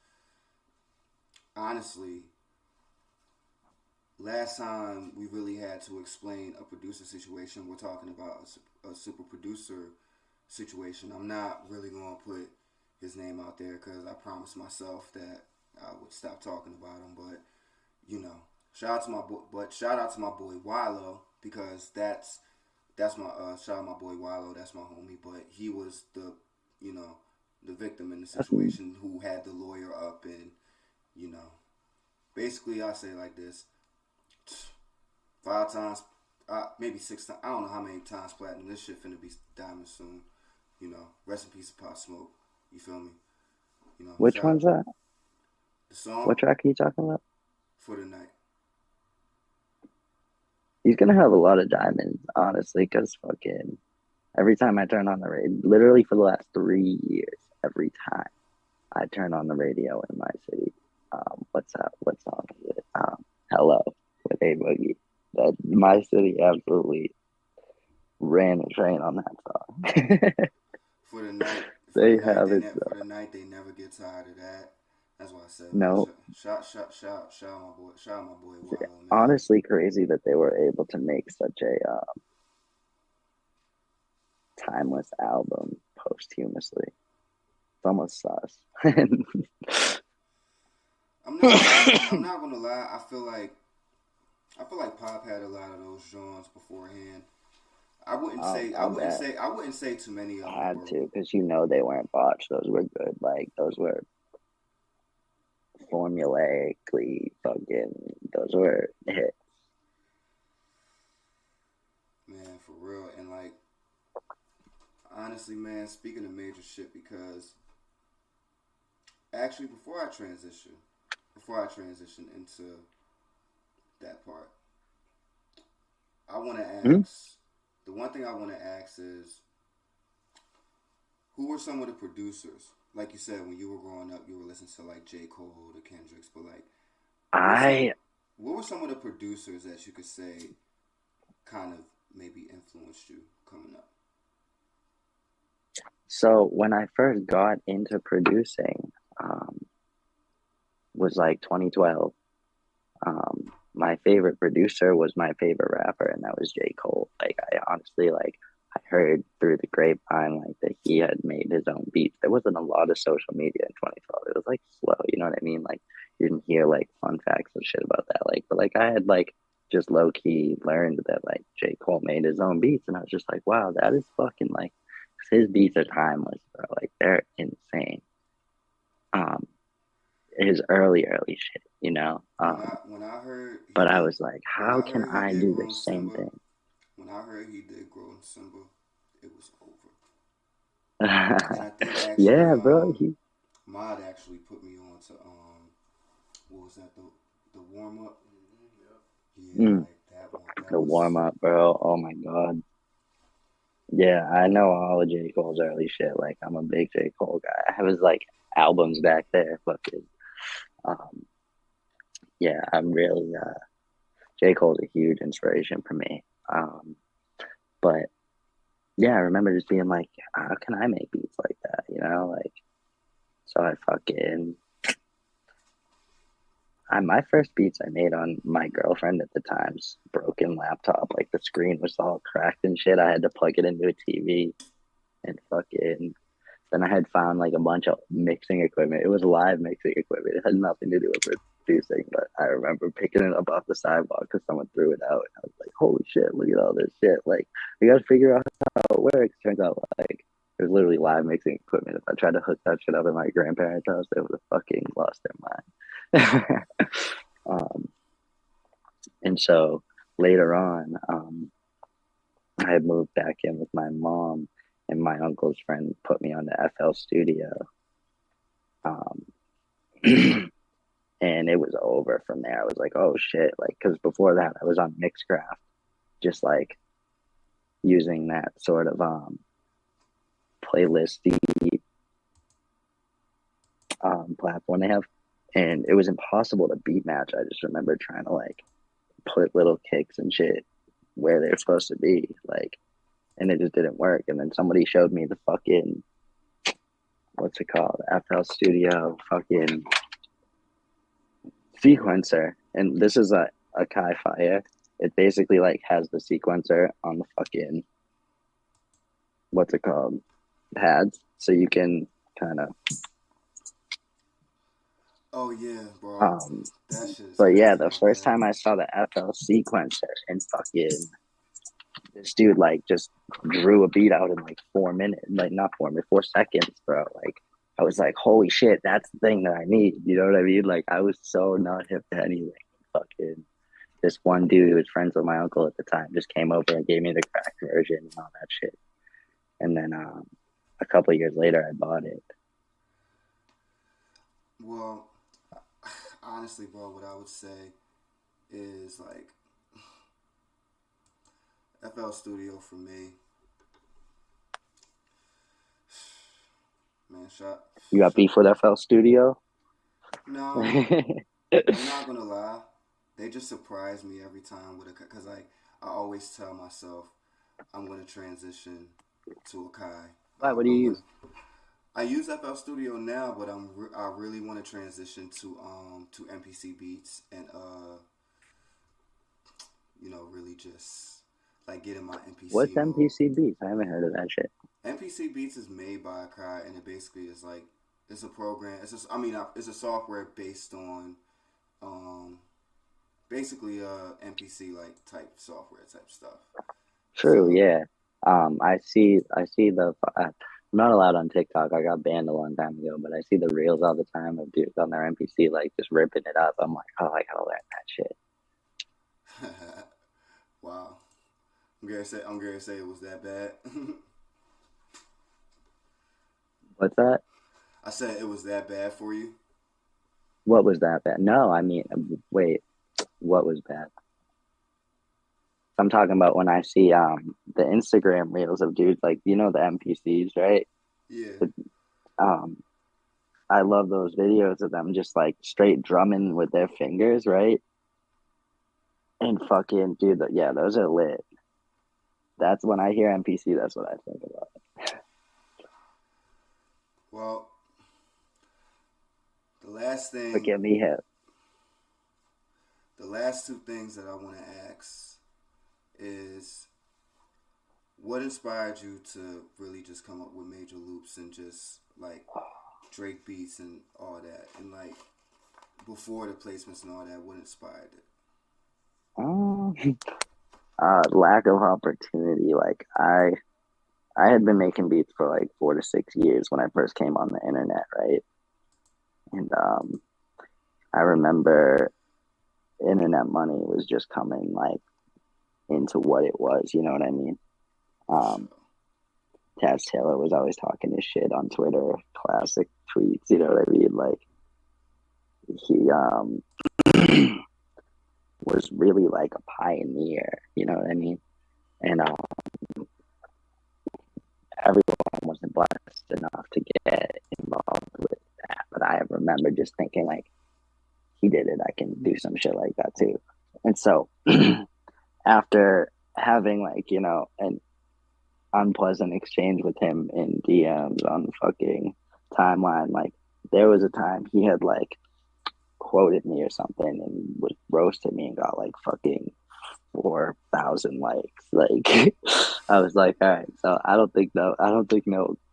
[SPEAKER 1] honestly, last time we really had to explain a producer situation, we're talking about a super producer situation. I'm not really going to put his name out there, because I promised myself that I would stop talking about him. But, shout out to my boy Wilo, because that's my shout out my boy Wilo, that's my homie. But he was the victim in the situation, who had the lawyer up, and basically I say like this: 5 times, maybe 6 times. I don't know how many times platinum. This shit finna be diamond soon. Rest in peace of Pop Smoke. You feel me?
[SPEAKER 3] Which one's that?
[SPEAKER 1] The song.
[SPEAKER 3] What track are you talking about?
[SPEAKER 1] For the Night.
[SPEAKER 3] He's gonna have a lot of diamonds, honestly, because every time I turn on the radio, literally for the last 3 years, every time I turn on the radio in my city, what's that? What song is it? Hello with A Boogie. My city absolutely ran a train on that song.
[SPEAKER 1] For the Night.
[SPEAKER 3] For
[SPEAKER 1] the Night, they never get tired of that. That's why I said
[SPEAKER 3] no.
[SPEAKER 1] Shout my boy Wilo, man.
[SPEAKER 3] Honestly, crazy that they were able to make such a timeless album posthumously. It's almost sus.
[SPEAKER 1] I'm not gonna lie. I feel like Pop had a lot of those genres beforehand. I wouldn't say too many of them.
[SPEAKER 3] Had to, because they weren't botched. Those were good. Those were formulaically those were hits.
[SPEAKER 1] Man, for real. And honestly, man, speaking of major shit, because actually before I transition into that part, I want to ask, the one thing I want to ask is, who were some of the producers? Like you said, when you were growing up, you were listening to J. Cole, the Kendricks, but what were some of the producers that you could say kind of maybe influenced you coming up?
[SPEAKER 3] So when I first got into producing, was 2012. My favorite producer was my favorite rapper, and that was J. Cole. I honestly I heard through the grapevine that he had made his own beats. There wasn't a lot of social media in 2012. It was slow, you know what I mean? You didn't hear fun facts and shit about that. But I had just low key learned that J. Cole made his own beats, and I was just wow, that is fucking his beats are timeless, bro. They're insane. his early shit, you know.
[SPEAKER 1] When I heard he
[SPEAKER 3] But I
[SPEAKER 1] did
[SPEAKER 3] was like,
[SPEAKER 1] when
[SPEAKER 3] how
[SPEAKER 1] I
[SPEAKER 3] can
[SPEAKER 1] heard he
[SPEAKER 3] I
[SPEAKER 1] did
[SPEAKER 3] do the
[SPEAKER 1] grow
[SPEAKER 3] same
[SPEAKER 1] Simba,
[SPEAKER 3] thing?
[SPEAKER 1] when I heard he did grow in Simba, it was over. And I think actually
[SPEAKER 3] Yeah, bro.
[SPEAKER 1] Mod actually put me on to what was that, the warm up?
[SPEAKER 2] Yep.
[SPEAKER 1] Yeah,
[SPEAKER 3] Mm,
[SPEAKER 1] like that one. That
[SPEAKER 3] the
[SPEAKER 1] was
[SPEAKER 3] warm up, bro. Oh my god. Yeah, I know all of J. Cole's early shit. Like, I'm a big J. Cole guy. I have his like albums back there. Fucking, um, yeah, I'm really J. Cole's a huge inspiration for me. But yeah, I remember just being like, how can I make beats like that? You know, like, so my first beats I made on my girlfriend at the time's broken laptop. Like, the screen was all cracked and shit. I had to plug it into a TV and fucking. Then I had found like a bunch of mixing equipment. It was live mixing equipment. It had nothing to do with producing, but I remember picking it up off the sidewalk because someone threw it out. And I was like, holy shit, look at all this shit. Like, we got to figure out how it works. Turns out, like, it was literally live mixing equipment. If I tried to hook that shit up at my grandparents' house, they would have fucking lost their mind. And so later on, I had moved back in with my mom, and my uncle's friend put me on the FL Studio. Um, and it was over from there. I was like, oh shit, like, because before that I was on Mixcraft, just like using that sort of playlisty platform they have, and it was impossible to beat match. I just remember trying to like put little kicks and shit where they're supposed to be, like, and it just didn't work. And then somebody showed me the fucking, what's it called, FL Studio fucking sequencer, and this is a Kai Fire. It basically like has the sequencer on the fucking, what's it called, pads, so you can kind of
[SPEAKER 1] oh yeah, bro.
[SPEAKER 3] um.
[SPEAKER 1] That shit is
[SPEAKER 3] But yeah,
[SPEAKER 1] crazy,
[SPEAKER 3] the
[SPEAKER 1] my
[SPEAKER 3] first
[SPEAKER 1] bad.
[SPEAKER 3] time I saw the FL sequencer, and fucking this dude like just drew a beat out in like 4 minutes, like not 4 minutes, 4 seconds, bro. Like, I was like, holy shit, that's the thing that I need. You know what I mean? Like, I was so not hip to anything. Fucking this one dude who was friends with my uncle at the time just came over and gave me the cracked version and all that shit. And then a couple of years later, I bought it.
[SPEAKER 1] Well, honestly, bro, what I would say is like FL Studio for me. Man, shot.
[SPEAKER 3] You got
[SPEAKER 1] shot.
[SPEAKER 3] beef with FL Studio?
[SPEAKER 1] No, I'm not gonna lie. They just surprise me every time with a, cause like I always tell myself I'm gonna transition to a Kai.
[SPEAKER 3] Why? What do you
[SPEAKER 1] I'm gonna.
[SPEAKER 3] use?
[SPEAKER 1] I use FL Studio now, but I really want to transition to MPC Beats and really just like getting my
[SPEAKER 3] What's
[SPEAKER 1] MPC mode.
[SPEAKER 3] MPC Beats? I haven't heard of that shit.
[SPEAKER 1] MPC Beats is made by a Kai, and it basically is like it's a program. It's a software based on um, basically MPC like type software type stuff.
[SPEAKER 3] True,
[SPEAKER 1] So
[SPEAKER 3] yeah. I see the. I'm not allowed on TikTok. I got banned a long time ago, but I see the reels all the time of dudes on their MPC like just ripping it up. I'm like, oh, I gotta learn that shit.
[SPEAKER 1] wow, I'm gonna say it was that bad.
[SPEAKER 3] What's that?
[SPEAKER 1] I said it was that bad for you.
[SPEAKER 3] What was that bad? No, I mean, wait, what was bad? I'm talking about when I see the Instagram reels of dudes like, the NPCs, right?
[SPEAKER 1] Yeah.
[SPEAKER 3] The, um I love those videos of them just like straight drumming with their fingers, right? And fucking dude, yeah, those are lit. That's when I hear NPC, that's what I think about.
[SPEAKER 1] Well, the last
[SPEAKER 3] But
[SPEAKER 1] thing,
[SPEAKER 3] get me hip.
[SPEAKER 1] the last two things that I want to ask is what inspired you to really just come up with major loops and just like Drake beats and all that, and like before the placements and all that, what inspired it?
[SPEAKER 3] Um, lack of opportunity. Like, I had been making beats for like 4 to 6 years when I first came on the internet, right? And I remember internet money was just coming like into what it was, you know what I mean?
[SPEAKER 1] For sure.
[SPEAKER 3] Um, Taz Taylor was always talking his shit on Twitter, classic tweets, you know what I mean? Like he was really like a pioneer, you know what I mean? And everyone wasn't blessed enough to get involved with that. But I remember just thinking like, he did it, I can do some shit like that too. And so after having like, you know, an unpleasant exchange with him in DMs on fucking timeline, like there was a time he had like quoted me or something and was roasted me and got like fucking 4,000 likes. Like I was like, all right, so I don't think no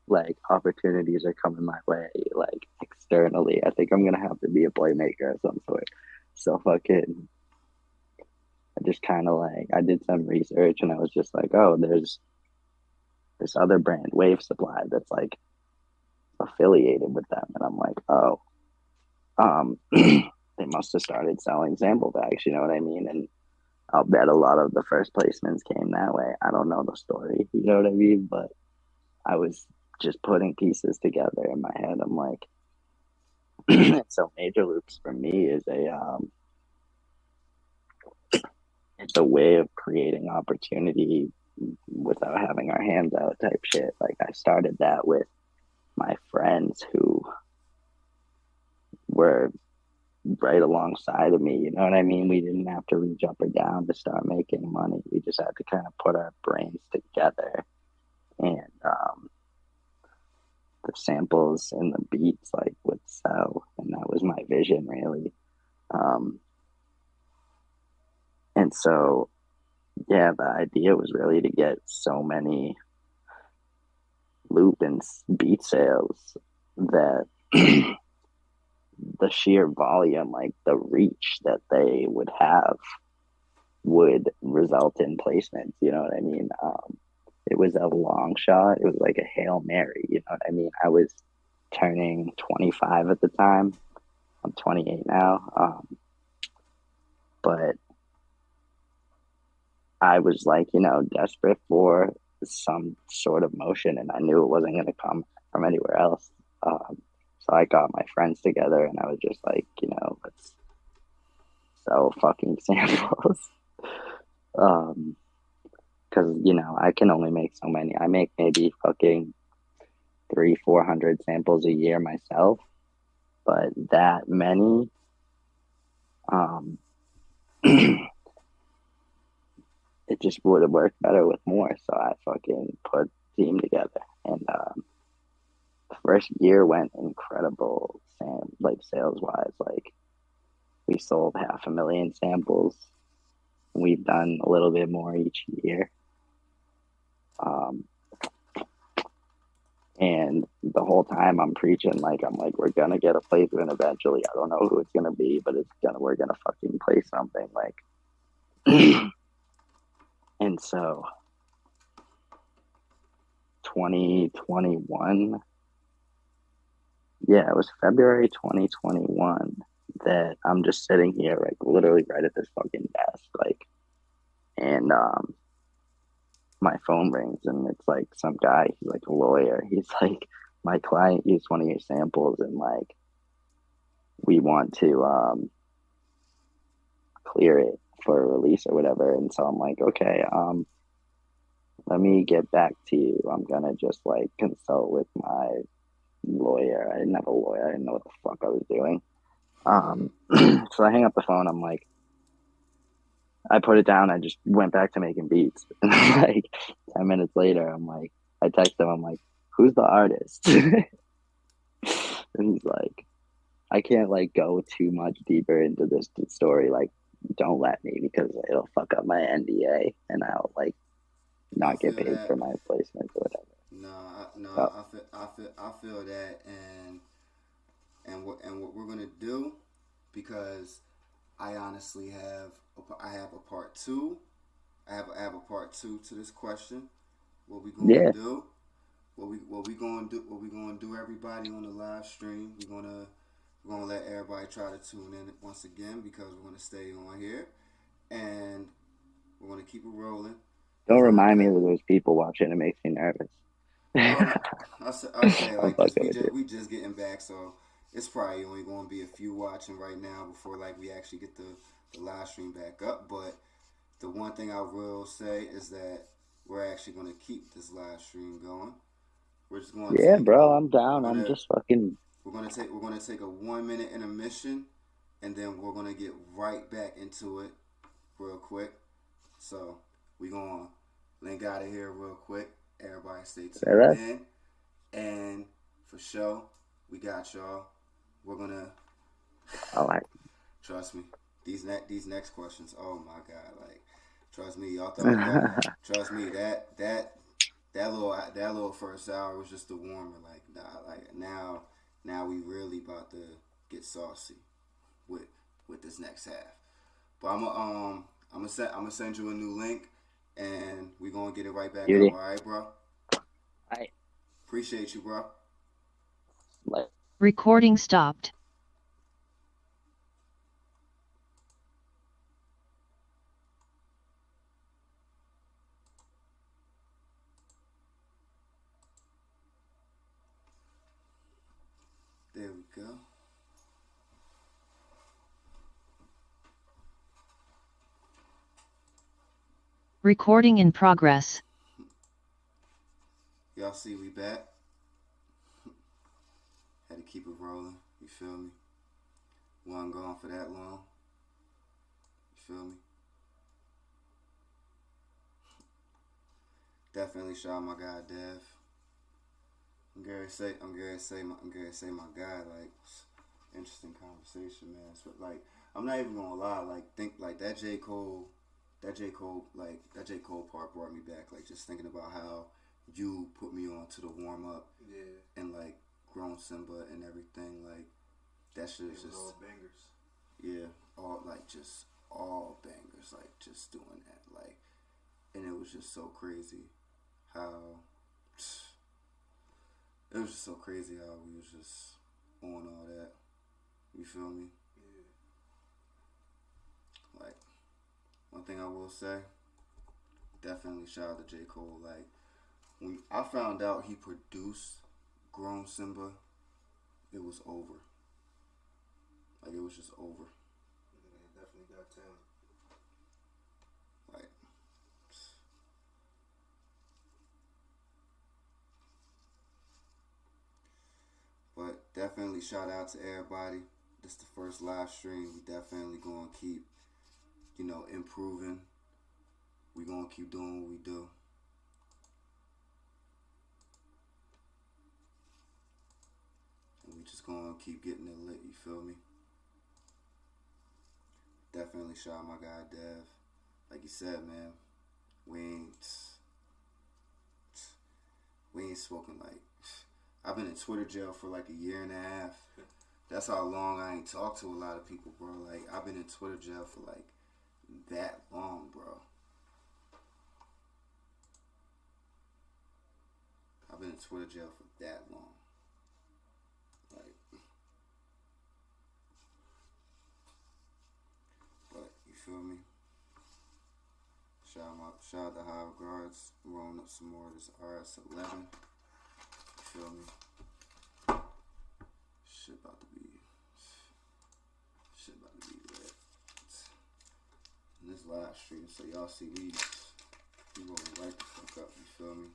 [SPEAKER 3] like opportunities are coming my way like externally. I think I'm gonna have to be a playmaker of some sort. So fucking I just kind of like I did some research and I was just like, oh, there's this other brand, Wave Supply, that's like affiliated with them, and I'm like, oh, they must have started selling sample bags, you know what I mean? And I'll bet a lot of the first placements came that way. I don't know the story, you know what I mean? But I was just putting pieces together in my head. I'm like, so Major Loops for me is it's a way of creating opportunity without having our hands out type shit. Like I started that with my friends who were right alongside of me. You know what I mean? We didn't have to reach up or down to start making money. We just had to kind of put our brains together, and the samples and the beats like would sell, and that was my vision really. Um, and so, yeah, the idea was really to get so many loop and beat sales that the sheer volume, like the reach that they would have, would result in placements. You know what I mean? It was a long shot. It was like a Hail Mary. You know what I mean? I was turning 25 at the time. I'm 28 now. But I was like, you know, desperate for some sort of motion, and I knew it wasn't going to come from anywhere else. So I got my friends together, and I was just like, you know, let's sell fucking samples. Because you know I can only make so many. I make maybe fucking 300-400 samples a year myself, but that many, it just would have worked better with more. So I fucking put a team together, and the first year went incredible, like sales wise. Like we sold 500,000 samples. We've done a little bit more each year. And the whole time I'm preaching, like, I'm like, we're going to get a placement eventually. I don't know who it's going to be, but we're going to fucking play something. Like, and so 2021, yeah, it was February 2021 that I'm just sitting here, like, literally right at this fucking desk, like, and, my phone rings and it's like some guy, he's like a lawyer. He's like, my client used one of your samples and like we want to clear it for release or whatever. And so I'm like, okay, let me get back to you. I'm gonna just like consult with my lawyer. I didn't have a lawyer. I didn't know what the fuck I was doing. So I hang up the phone. I'm like, I put it down. I just went back to making beats. And like 10 minutes later, I'm like, I text him. I'm like, who's the artist? And he's like, I can't like go too much deeper into this story. Like, don't let me because it'll fuck up my NDA and I'll like
[SPEAKER 1] I
[SPEAKER 3] not get
[SPEAKER 1] feel
[SPEAKER 3] paid
[SPEAKER 1] that.
[SPEAKER 3] for my placements or whatever. So,
[SPEAKER 1] I feel that, and what we're gonna do, because I honestly have a part two. I have a part two to this question. What we gonna
[SPEAKER 3] yeah,
[SPEAKER 1] do? What we gonna do? What we gonna do? Everybody on the live stream, we're gonna We're gonna let everybody try to tune in once again because we're gonna stay on here and we're gonna keep it rolling.
[SPEAKER 3] Don't
[SPEAKER 1] So
[SPEAKER 3] remind me of those people watching. It makes me nervous.
[SPEAKER 1] um, I say
[SPEAKER 3] I'm
[SPEAKER 1] like this.
[SPEAKER 3] fucking with you.
[SPEAKER 1] We just getting back, so it's probably only going to be a few watching right now before like we actually get the live stream back up. But the one thing I will say is that we're actually going to keep this live stream going. We're just going to
[SPEAKER 3] Yeah,
[SPEAKER 1] take
[SPEAKER 3] bro, I'm
[SPEAKER 1] we're
[SPEAKER 3] down. I'm
[SPEAKER 1] gonna
[SPEAKER 3] just fucking.
[SPEAKER 1] we're gonna take a 1 minute intermission, and then we're gonna get right back into it real quick. So we gonna link out of here real quick. Everybody stay
[SPEAKER 3] All
[SPEAKER 1] tuned
[SPEAKER 3] right.
[SPEAKER 1] in. And for sure, we got y'all. We're gonna
[SPEAKER 3] All right.
[SPEAKER 1] trust me. These next questions. Oh my god! Like, trust me, y'all thought. Trust me, that little first hour was just a warmer. Like, nah, like now we really about to get saucy with this next half. But I'm gonna send you a new link, and we gonna get it right back
[SPEAKER 3] Beauty.
[SPEAKER 1] up. All right, bro.
[SPEAKER 3] Right.
[SPEAKER 1] Appreciate you, bro.
[SPEAKER 3] Like,
[SPEAKER 4] Recording stopped.
[SPEAKER 1] There we go.
[SPEAKER 4] Recording in progress.
[SPEAKER 1] Y'all see we back. Had to keep it rolling. You feel me? Wasn't gone for that long. You feel me? Definitely shout out my guy Dev. I'm gonna say my guy. Like, interesting conversation, man. So, like, I'm not even gonna lie. Like, think like that J Cole part brought me back. Like, just thinking about how you put me on to the warm up.
[SPEAKER 2] Yeah.
[SPEAKER 1] And like Grown Simba and everything. Like, that shit is just
[SPEAKER 2] all bangers.
[SPEAKER 1] Yeah, all bangers. Like, just doing that. Like, and it was just so crazy how it was just so crazy how we was just on all that. You feel me?
[SPEAKER 2] Yeah.
[SPEAKER 1] Like, one thing I will say, definitely shout out to J. Cole. Like, when I found out he produced Grown Simba, it was over. Like, it was just over.
[SPEAKER 2] Yeah, he definitely got talent.
[SPEAKER 1] Like, but definitely shout out to everybody. This is the first live stream. We definitely gonna keep, improving. We gonna keep doing what we do. And we just gonna keep getting it lit, you feel me? Definitely shout out my guy Dev. Like you said, man, we ain't spoken like, I've been in Twitter jail for like a year and a half. That's how long I ain't talked to a lot of people, bro. Like, I've been in Twitter jail for like that long, bro. I've been in Twitter jail for that long. Like, but you feel me? Shout out to High Regards. Rolling up some more of this RS11. You feel me? Shit about to be lit. In this live stream, so y'all see we rolling right the fuck up. You feel me?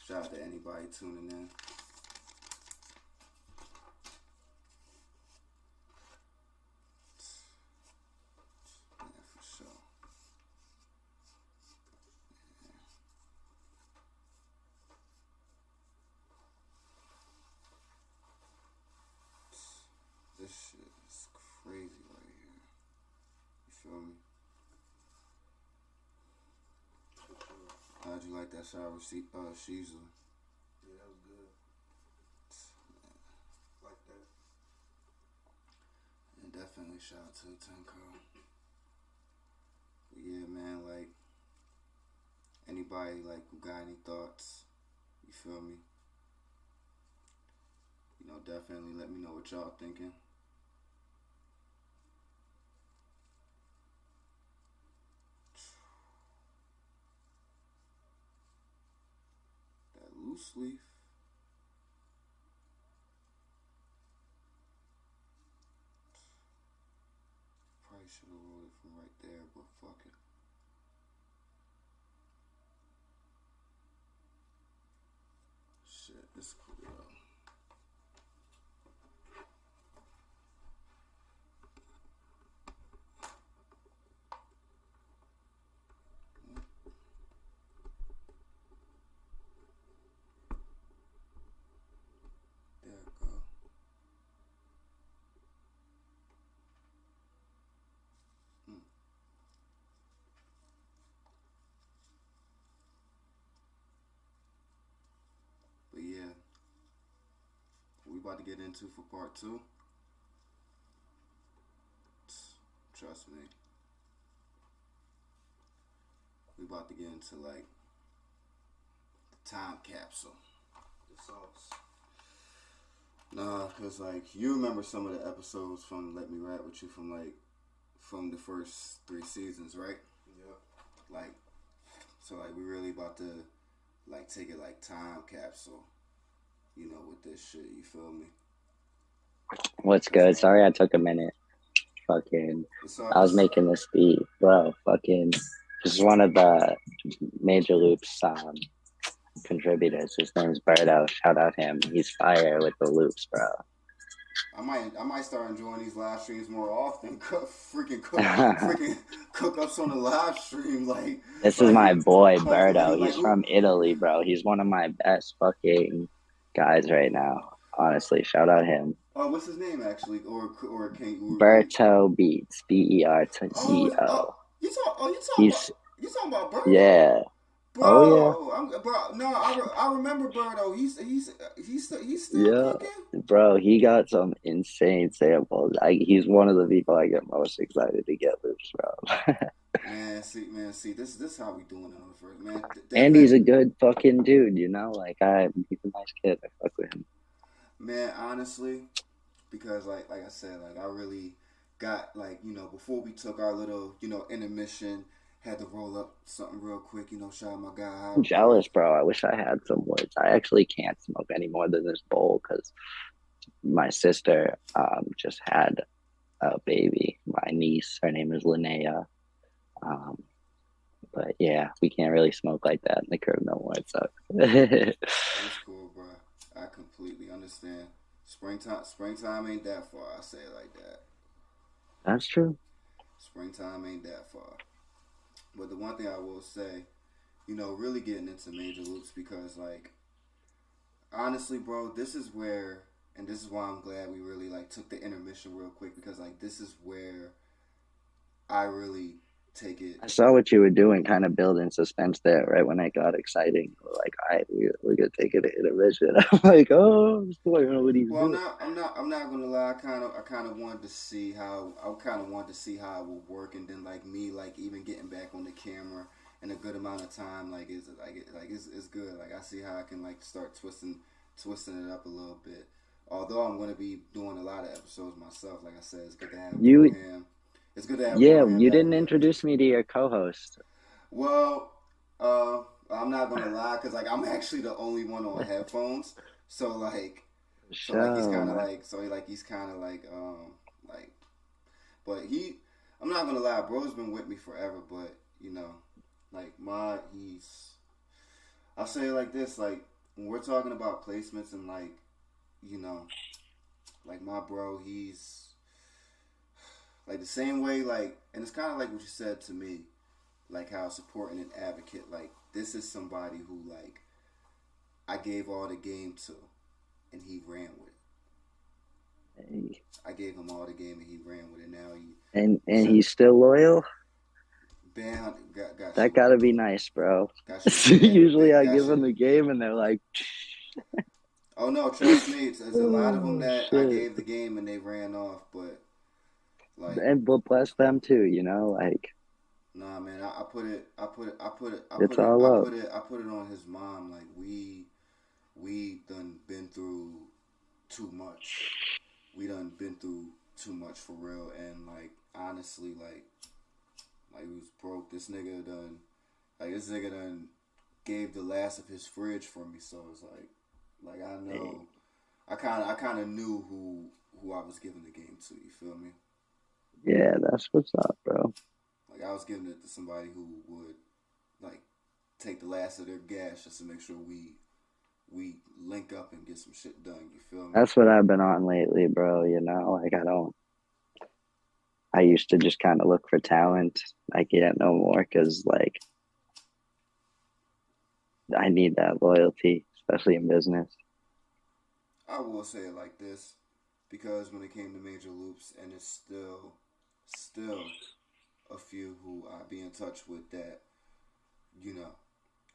[SPEAKER 1] Shout out to anybody tuning in. Yeah, for sure. This shit is crazy right here. You feel me? How'd you like that shower, Shizu?
[SPEAKER 2] Yeah, that was good. Like that.
[SPEAKER 1] And definitely shout out to Tenko. But yeah, man, like, anybody, like, who got any thoughts, you feel me? definitely let me know what y'all thinking. That loose leaf. Probably should have rolled it from right there, but fuck it. Shit, it's cool though. There it go. But yeah, we about to get into for part 2. Trust me. We about to get into like the time capsule.
[SPEAKER 2] The sauce.
[SPEAKER 1] Nah, cause like you remember some of the episodes from Let Me Rap With You from the first 3 seasons, right?
[SPEAKER 2] Yep.
[SPEAKER 1] Like, so like we really about to like take it like time capsule, with this shit. You feel me?
[SPEAKER 3] What's good? Sorry I took a minute. Fucking, I was making this beat, bro. Fucking, this is one of the Major Loops contributors. His name's Birdo. Shout out him. He's fire with the loops, bro.
[SPEAKER 1] I might start enjoying these live streams more often. Freaking cook ups on the live stream, like.
[SPEAKER 3] This is my boy Birdo. He's from Italy, bro. He's one of my best fucking guys right now. Honestly, shout out him.
[SPEAKER 1] Oh, what's his name actually? Or can you?
[SPEAKER 3] Berto Beats, Berto.
[SPEAKER 1] You talking about Birdo?
[SPEAKER 3] Yeah.
[SPEAKER 1] Bro,
[SPEAKER 3] oh
[SPEAKER 1] yeah. No, I remember Birdo. He's still cooking.
[SPEAKER 3] Bro, he got some insane samples. He's one of the people I get most excited to get loops from.
[SPEAKER 1] Man, see, this is how we doing it on the first, man.
[SPEAKER 3] And he's a good fucking dude, he's a nice kid. I fuck with him.
[SPEAKER 1] Man, honestly, because like I said, like I really got before we took our little intermission, had to roll up something real quick, shout out my guy.
[SPEAKER 3] I'm jealous, bro. I wish I had some woods. I actually can't smoke any more than this bowl because my sister just had a baby. My niece, her name is Linnea. But yeah, we can't really smoke like that in the crib no more. It sucks.
[SPEAKER 1] It's cool, bro. I completely understand. Springtime ain't that far. I say it like that.
[SPEAKER 3] That's true.
[SPEAKER 1] Springtime ain't that far. But the one thing I will say, really getting into Major Loops because, like, honestly, bro, this is where, and this is why I'm glad we really, like, took the intermission real quick because, like, this is where I really take it.
[SPEAKER 3] I saw what you were doing, kind of building suspense there, right when it got exciting. We're like, all right, we're gonna take it to intermission. I'm like, oh, I don't know what he's doing.
[SPEAKER 1] I'm not gonna lie. I kind of wanted to see how it would work, and then like me, like even getting back on the camera in a good amount of time, it's good. Like I see how I can like start twisting it up a little bit. Although I'm gonna be doing a lot of episodes myself, like I said, it's good to have him. It's good to have.
[SPEAKER 3] Yeah, you didn't introduce me to your co-host.
[SPEAKER 1] Well, I'm not gonna lie, cause like I'm actually the only one on headphones, so he's kind of like, but I'm not gonna lie, bro's been with me forever, but I'll say it like this, like when we're talking about placements and like my bro, he's like the same way, like, and it's kind of like what you said to me, like how supporting an advocate, like this is somebody who like I gave all the game to, and he ran with it. Hey. I gave him all the game and he ran with it. Now
[SPEAKER 3] he's still loyal.
[SPEAKER 1] Ben,
[SPEAKER 3] that gotta be nice, bro. Usually I give them the game and they're like.
[SPEAKER 1] Oh no, trust me, there's a lot of them that I gave the game and they ran off, but.
[SPEAKER 3] And we'll bless them too, like.
[SPEAKER 1] Nah, man, I put it
[SPEAKER 3] It's all up.
[SPEAKER 1] I put it on his mom. Like we done been through too much. We done been through too much for real, and like honestly, like we was broke. This nigga done gave the last of his fridge for me. So it's like I know, I kind of knew who I was giving the game to. You feel me?
[SPEAKER 3] Yeah, that's what's up, bro.
[SPEAKER 1] Like I was giving it to somebody who would like take the last of their gas just to make sure we link up and get some shit done. You feel me?
[SPEAKER 3] That's what I've been on lately, bro. You know, like I used to just kind of look for talent. I can't no more because like I need that loyalty, especially in business.
[SPEAKER 1] I will say it like this, because when it came to major loops, and it's still a few who I be in touch with that, you know,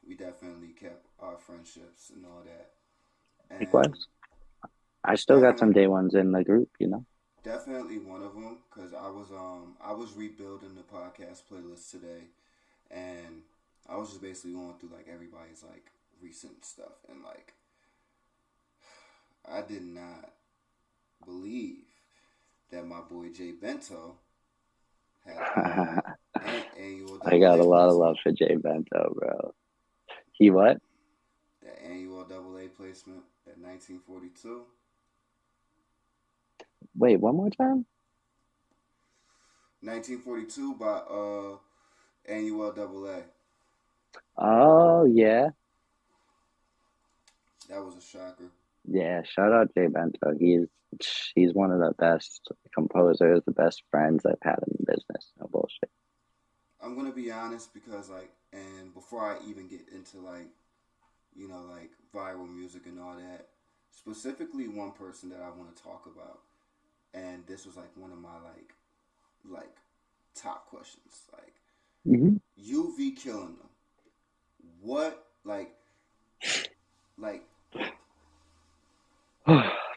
[SPEAKER 1] we definitely kept our friendships and all that. And
[SPEAKER 3] Likewise, I still got some day ones in the group, you know.
[SPEAKER 1] definitely one of them, because I was rebuilding the podcast playlist today, and I was just basically going through like everybody's like recent stuff, and like I did not believe that my boy Jay Bento had annual
[SPEAKER 3] I got
[SPEAKER 1] AA
[SPEAKER 3] a lot of
[SPEAKER 1] placement.
[SPEAKER 3] love for Jay Bento, bro. He what?
[SPEAKER 1] That annual AA placement at 1942.
[SPEAKER 3] Wait, one more time?
[SPEAKER 1] 1942 by annual AA.
[SPEAKER 3] Oh yeah,
[SPEAKER 1] That was a shocker.
[SPEAKER 3] yeah. Shout out Jay Bento. He's one of the best composers, the best friends I've had in business. No bullshit.
[SPEAKER 1] I'm gonna be honest, because like, and before I even get into like, you know, like viral music and all that, specifically one person that I want to talk about, and this was like one of my like top questions, like
[SPEAKER 3] Mm-hmm.
[SPEAKER 1] UV killing them. What like
[SPEAKER 3] My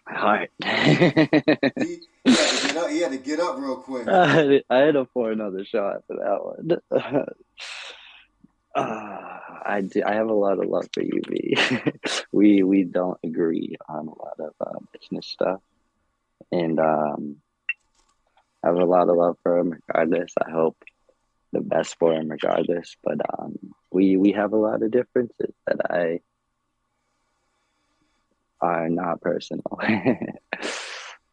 [SPEAKER 3] heart.
[SPEAKER 1] he had to get up real quick.
[SPEAKER 3] I had to pour another shot for that one. I have a lot of love for UV. we don't agree on a lot of business stuff, and I have a lot of love for him regardless. I hope the best for him regardless. But we have a lot of differences that are not personal.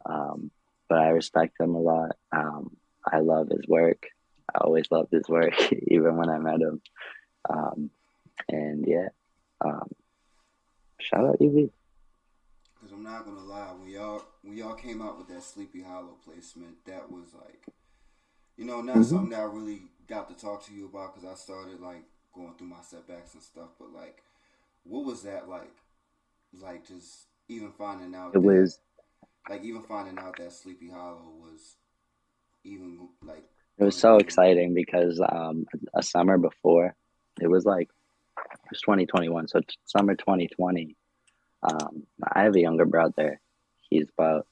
[SPEAKER 3] But I respect him a lot. I love his work. I always loved his work, even when I met him. And yeah, shout out UV.
[SPEAKER 1] Because I'm not gonna lie, when y'all came out with that Sleepy Hollow placement, that was like, you know, not something that I really got to talk to you about, because I started like going through my setbacks and stuff. But like, what was that like? Like just even finding out that Sleepy Hollow was even like.
[SPEAKER 3] It was so exciting because a summer before, it was 2021, so summer 2020. I have a younger brother. He's about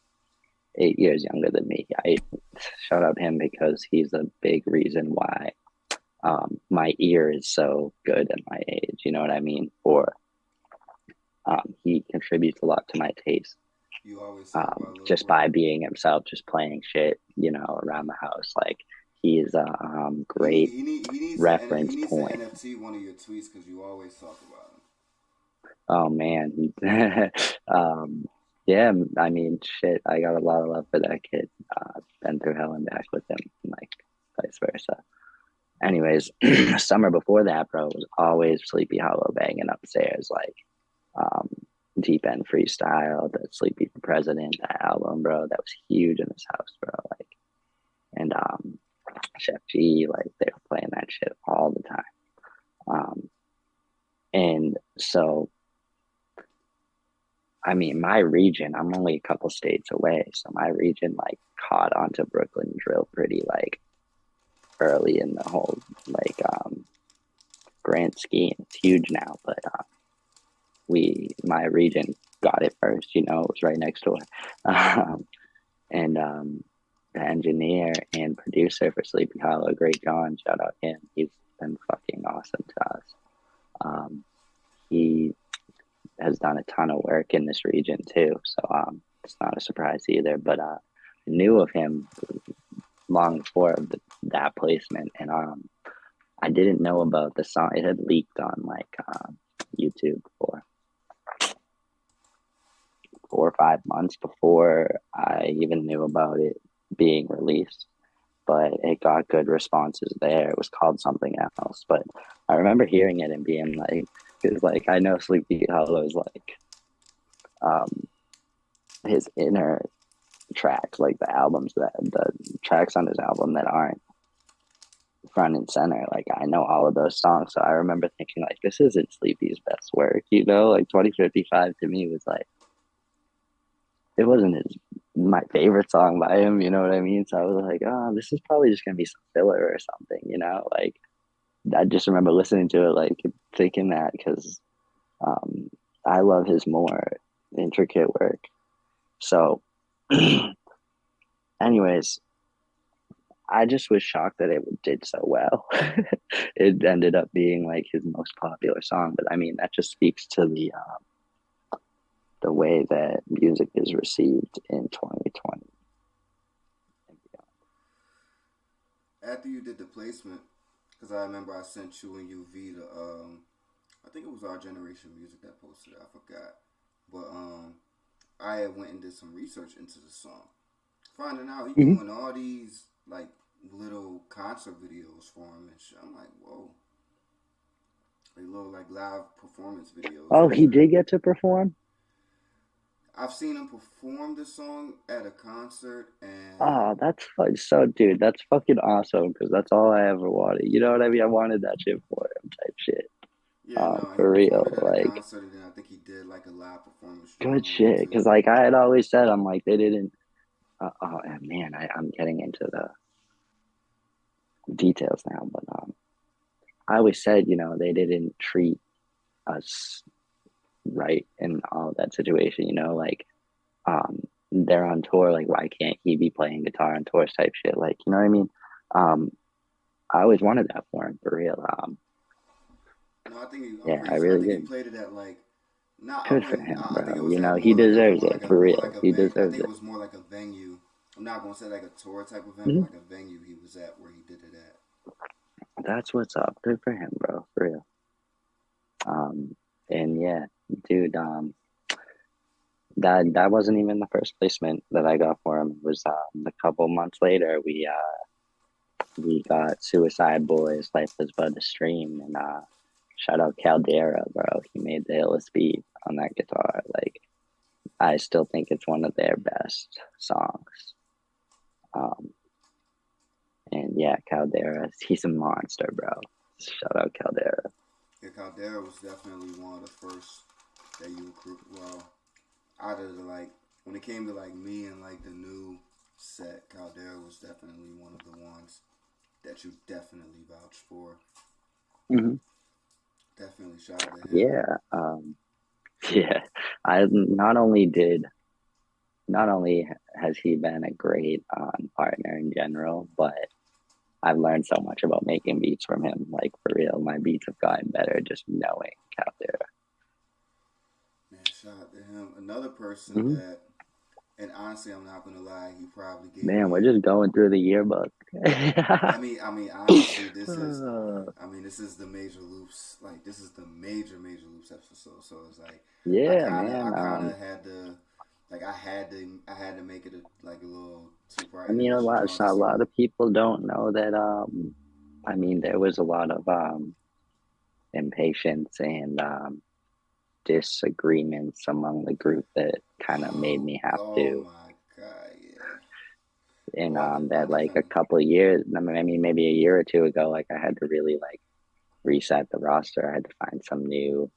[SPEAKER 3] 8 years younger than me. I shout out him because he's a big reason why my ear is so good at my age. You know what I mean? He contributes a lot to my taste.
[SPEAKER 1] You always talk about
[SPEAKER 3] just by being himself, just playing shit, you know, around the house. Like he's a great reference point.
[SPEAKER 1] He needs to NFT one of your tweets, because you always talk about him.
[SPEAKER 3] Oh man. Yeah, I mean, shit, I got a lot of love for that kid. Been through hell and back with him, and like vice versa. Anyways, summer before that, bro, was always Sleepy Hollow banging upstairs, like Deep End Freestyle, the Sleepy for President, that album, bro, that was huge in this house, bro. Like, and Chef G, like they were playing that shit all the time. And so, I mean, my region, I'm only a couple states away, so my region like caught onto Brooklyn drill pretty like early in the whole like grand scheme. It's huge now, but my region got it first, you know, it was right next door. And the engineer and producer for Sleepy Hollow, Great John, shout out him. He's been fucking awesome to us. He has done a ton of work in this region too. So it's not a surprise either. But knew of him long before that placement, and I didn't know about the song. It had leaked on like YouTube for 4 or 5 months before I even knew about it being released. But it got good responses there. It was called something else. But I remember hearing it and being like, because like I know Sleepy Hollow is like his inner tracks, like the tracks on his album that aren't front and center. Like I know all of those songs. So I remember thinking like, this isn't Sleepy's best work, you know? Like 2055 to me was like, it wasn't my favorite song by him, you know what I mean? So I was like, oh, this is probably just gonna be some filler or something, you know? Like I just remember listening to it, like thinking that because I love his more intricate work. So, anyways, I just was shocked that it did so well. It ended up being like his most popular song, but I mean that just speaks to the way that music is received in 2020 and beyond.
[SPEAKER 1] After you did the placement, because I remember I sent you and UV the I think it was Our Generation Music that posted it. I forgot, but I had went and did some research into the song, finding out he doing all these like little concert videos for him and shit. I'm like, whoa, like little like live performance videos.
[SPEAKER 3] Oh, he did get to perform?
[SPEAKER 1] I've seen him perform the song at a concert, and
[SPEAKER 3] oh, that's fun. So, dude, that's fucking awesome because that's all I ever wanted. You know what I mean? I wanted that shit for him, type shit.
[SPEAKER 1] yeah, no,
[SPEAKER 3] for real,
[SPEAKER 1] at
[SPEAKER 3] like
[SPEAKER 1] a concert, and then I think he did like a live performance.
[SPEAKER 3] Good shit, because like I had always said, I'm like they didn't. Oh man, I'm getting into the details now, but I always said, you know, they didn't treat us right in all that situation, you know, like they're on tour, like why can't he be playing guitar on tour type shit, like, you know what I mean? I always wanted that for him, for real.
[SPEAKER 1] No, I think
[SPEAKER 3] I really did.
[SPEAKER 1] He played it at like
[SPEAKER 3] good for him, bro. You know, he deserves it, for real. He deserves
[SPEAKER 1] I think
[SPEAKER 3] it.
[SPEAKER 1] it was more like a venue. I'm not gonna say like a tour type of event, but like a venue he was at where he did it at.
[SPEAKER 3] That's what's up. Good for him, bro, for real. And yeah, dude, that wasn't even the first placement that I got for him. It was a couple months later we got Suicide Boys, Life is But a Stream, and shout out Caldera, bro. He made the illest beat on that guitar. Like I still think it's one of their best songs. And yeah, Caldera, he's a monster, bro. Shout out Caldera.
[SPEAKER 1] Yeah, Caldera was definitely one of the first that you recruit. Well, out of the like when it came to like me and like the new set, Caldera was definitely one of the ones that you definitely vouched for. Definitely shout out to him.
[SPEAKER 3] Yeah. I not only has he been a great partner in general, but I've learned so much about making beats from him. Like for real, my beats have gotten better just knowing Caldera.
[SPEAKER 1] Man, shout out to him. Another person that, and honestly, I'm not gonna lie, he probably gave.
[SPEAKER 3] Man, we're just going through the yearbook.
[SPEAKER 1] I mean, honestly, this is the Major Loops. Like, this is the major Loops episode. So it's like, I kind of had to. Like I had to make it a little two-part.
[SPEAKER 3] I mean, a lot of people don't know that. I mean, there was a lot of impatience and disagreements among the group that kind of made me have to.
[SPEAKER 1] Oh my god! Yeah.
[SPEAKER 3] And that like a couple of years. I mean, maybe a year or two ago, like I had to really like reset the roster. I had to find some new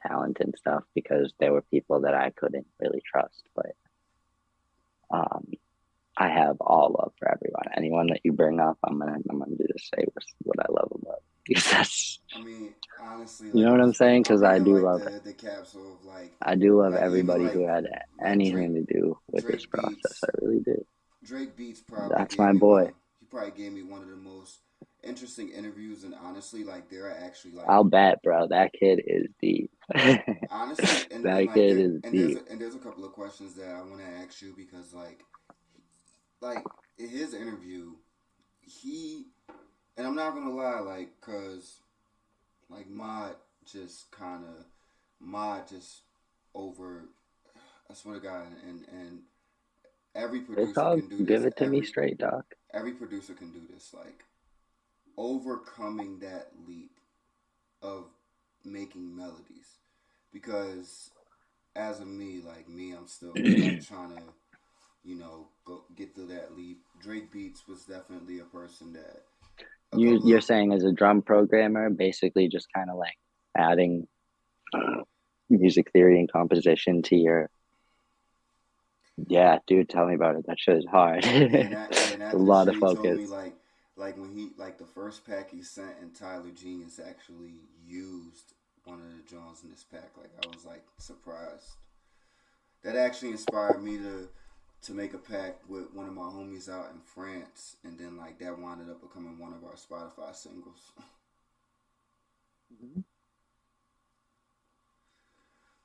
[SPEAKER 3] talent and stuff because there were people that I couldn't really trust. But I have all love for everyone. Anyone that you bring up, I'm gonna just say what I love about it. Because that's.
[SPEAKER 1] I mean, honestly,
[SPEAKER 3] you know what I'm saying? Because I do love
[SPEAKER 1] the capsule of like.
[SPEAKER 3] I do love everybody who had anything to do with this process. I really do.
[SPEAKER 1] Drake Beats probably.
[SPEAKER 3] That's my boy.
[SPEAKER 1] He probably gave me one of the most. interesting interviews, and honestly, like there are actually like
[SPEAKER 3] I'll bet, bro. That kid is deep.
[SPEAKER 1] honestly, and
[SPEAKER 3] That
[SPEAKER 1] like
[SPEAKER 3] kid
[SPEAKER 1] there
[SPEAKER 3] is deep.
[SPEAKER 1] and there's a couple of questions that I want to ask you because like in his interview, he and I'm not gonna lie, like cause like Mod just over. I swear to God, and every
[SPEAKER 3] It's
[SPEAKER 1] producer
[SPEAKER 3] all
[SPEAKER 1] can do
[SPEAKER 3] give
[SPEAKER 1] this.
[SPEAKER 3] it to me straight, doc.
[SPEAKER 1] Every producer can do this. Like overcoming that leap of making melodies, because as of me, like me, I'm still like trying to, go get through that leap. Drake Beats was definitely a person that a couple
[SPEAKER 3] You're
[SPEAKER 1] of
[SPEAKER 3] saying as a drum programmer, basically just kind of like adding music theory and composition to your. Yeah, dude, tell me about it. That shit is hard.
[SPEAKER 1] and
[SPEAKER 3] It's a
[SPEAKER 1] after the
[SPEAKER 3] lot
[SPEAKER 1] shit
[SPEAKER 3] of
[SPEAKER 1] he told me
[SPEAKER 3] focus.
[SPEAKER 1] like when he like the first pack he sent and Tyler Genius actually used one of the Jones in this pack. Like I was like surprised. That actually inspired me to make a pack with one of my homies out in France, and then like that wound up becoming one of our Spotify singles.
[SPEAKER 3] Mm-hmm.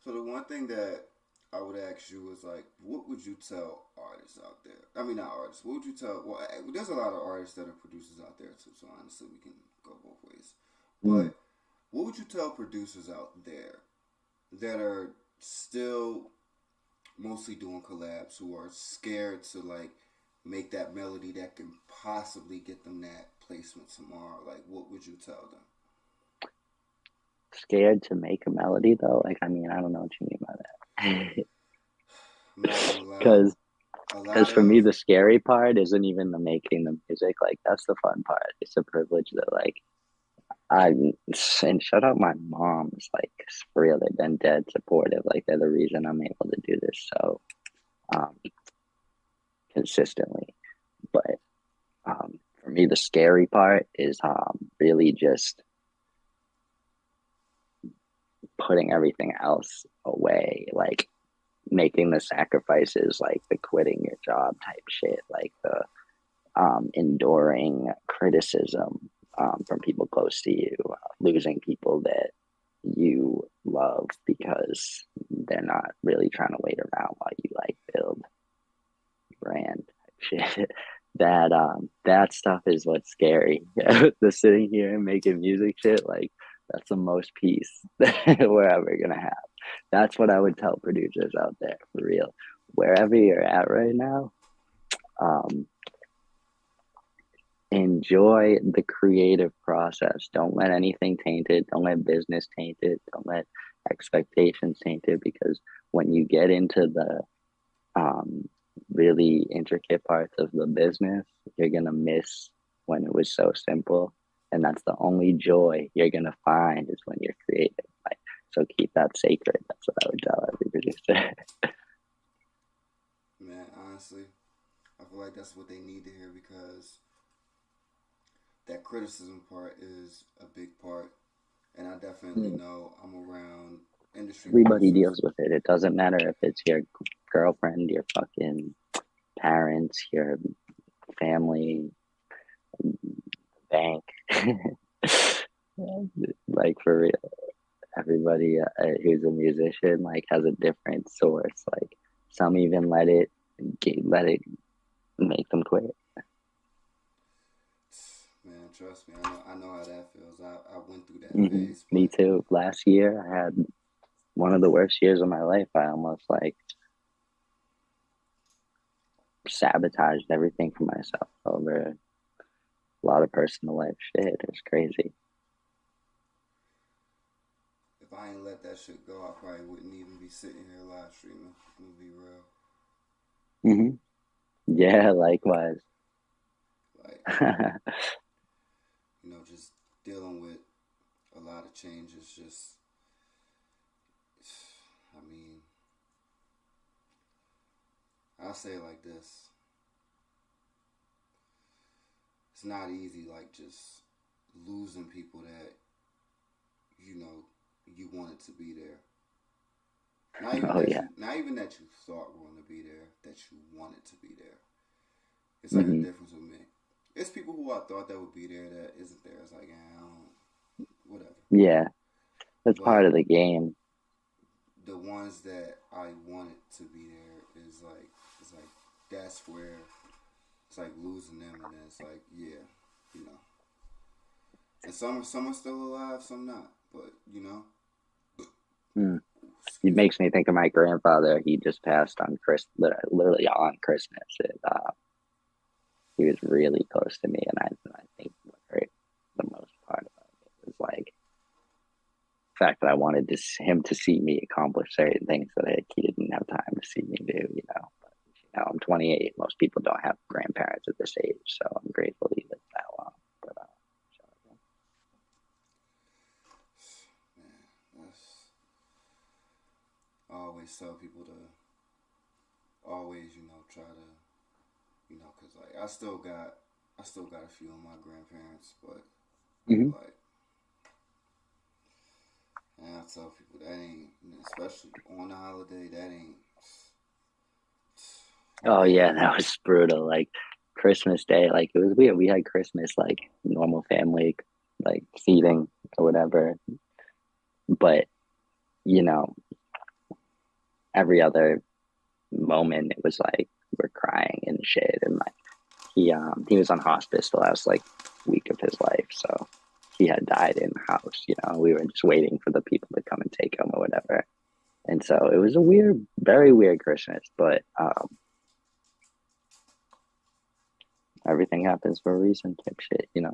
[SPEAKER 1] So the one thing that I would ask you is like, what would you tell artists out there? I mean, not artists. What would you tell? Well, there's a lot of artists that are producers out there too. So honestly, we can go both ways. But what would you tell producers out there that are still mostly doing collabs, who are scared to like make that melody that can possibly get them that placement tomorrow? Like, what would you tell them?
[SPEAKER 3] Scared to make a melody though? Like, I mean, I don't know what you mean by that.
[SPEAKER 1] I'm not gonna lie.
[SPEAKER 3] Because
[SPEAKER 1] A
[SPEAKER 3] because
[SPEAKER 1] lot
[SPEAKER 3] for me
[SPEAKER 1] of
[SPEAKER 3] the scary part isn't even the making the music. Like that's the fun part. It's a privilege that like I and shut up my mom's like for real. They've been dead supportive. Like they're the reason I'm able to do this so um consistently. But for me the scary part is really just putting everything else away, like making the sacrifices, like the quitting your job type shit, like the enduring criticism from people close to you, losing people that you love because they're not really trying to wait around while you like build brand type shit. That stuff is what's scary. The sitting here and making music shit, like that's the most peace that we're ever gonna have. That's what I would tell producers out there for real. Wherever you're at right now, um, enjoy the creative process. Don't let anything taint it. Don't let business taint it. Don't let expectations taint it. Because when you get into the really intricate parts of the business, you're gonna miss when it was so simple. And that's the only joy you're gonna find is when you're creative. Like, so keep that sacred. That's what I would tell every producer.
[SPEAKER 1] Man, honestly, I feel like that's what they need to hear, because that criticism part is a big part, and I definitely know I'm around industry
[SPEAKER 3] Everybody
[SPEAKER 1] producers.
[SPEAKER 3] deals with it. It doesn't matter if it's your girlfriend, your fucking parents, your family, bank. Like for real, everybody who's a musician like has a different source. Like some even let it make them quit.
[SPEAKER 1] Man, trust me, I know how that feels. I went through that
[SPEAKER 3] Mm-hmm.
[SPEAKER 1] phase.
[SPEAKER 3] Me
[SPEAKER 1] But
[SPEAKER 3] too. Last year I had one of the worst years of my life. I almost like sabotaged everything for myself over a lot of personal life shit. It was crazy.
[SPEAKER 1] if I ain't let that shit go, I probably wouldn't even be sitting here live streaming. I'm gonna be real.
[SPEAKER 3] Mm-hmm. Yeah, likewise.
[SPEAKER 1] Like, just dealing with a lot of changes. Just, I mean, I'll say it like this: it's not easy. Like just losing people that you wanted to be there.
[SPEAKER 3] Oh yeah.
[SPEAKER 1] Not even that you thought were going to be there. That you wanted to be there. It's like a
[SPEAKER 3] Mm-hmm.
[SPEAKER 1] difference with me. It's people who I thought that would be there that isn't there. It's like, I don't, whatever.
[SPEAKER 3] Yeah, that's part
[SPEAKER 1] But
[SPEAKER 3] of the game.
[SPEAKER 1] the ones that I wanted to be there is like, it's like that's where it's like losing them, and then it's like, yeah, you know. And some are still alive, some not. But you know,
[SPEAKER 3] Mm. It
[SPEAKER 1] excuse me.
[SPEAKER 3] makes me think of my grandfather. He just passed on literally on Christmas. He was really close to me, and I think what hurt the most part about it was like the fact that I wanted him to see me accomplish certain things that he didn't have time to see me do. But I'm 28. Most people don't have grandparents at this age, so I'm grateful he lived that long. But
[SPEAKER 1] Man, I always tell people to always, try to, cause like I still got a few of my grandparents, but
[SPEAKER 3] mm-hmm.
[SPEAKER 1] like, and I tell people that ain't, especially on the holiday, that ain't.
[SPEAKER 3] Oh yeah, that was brutal. Like Christmas Day, like it was weird. We had Christmas like normal family, like feeding or whatever, but you know, every other moment it was like we're crying and shit, and like he was on hospice the last like week of his life, so he had died in the house. We were just waiting for the people to come and take him or whatever, and so it was a weird, very weird Christmas, but everything happens for a reason type shit.
[SPEAKER 1] Man,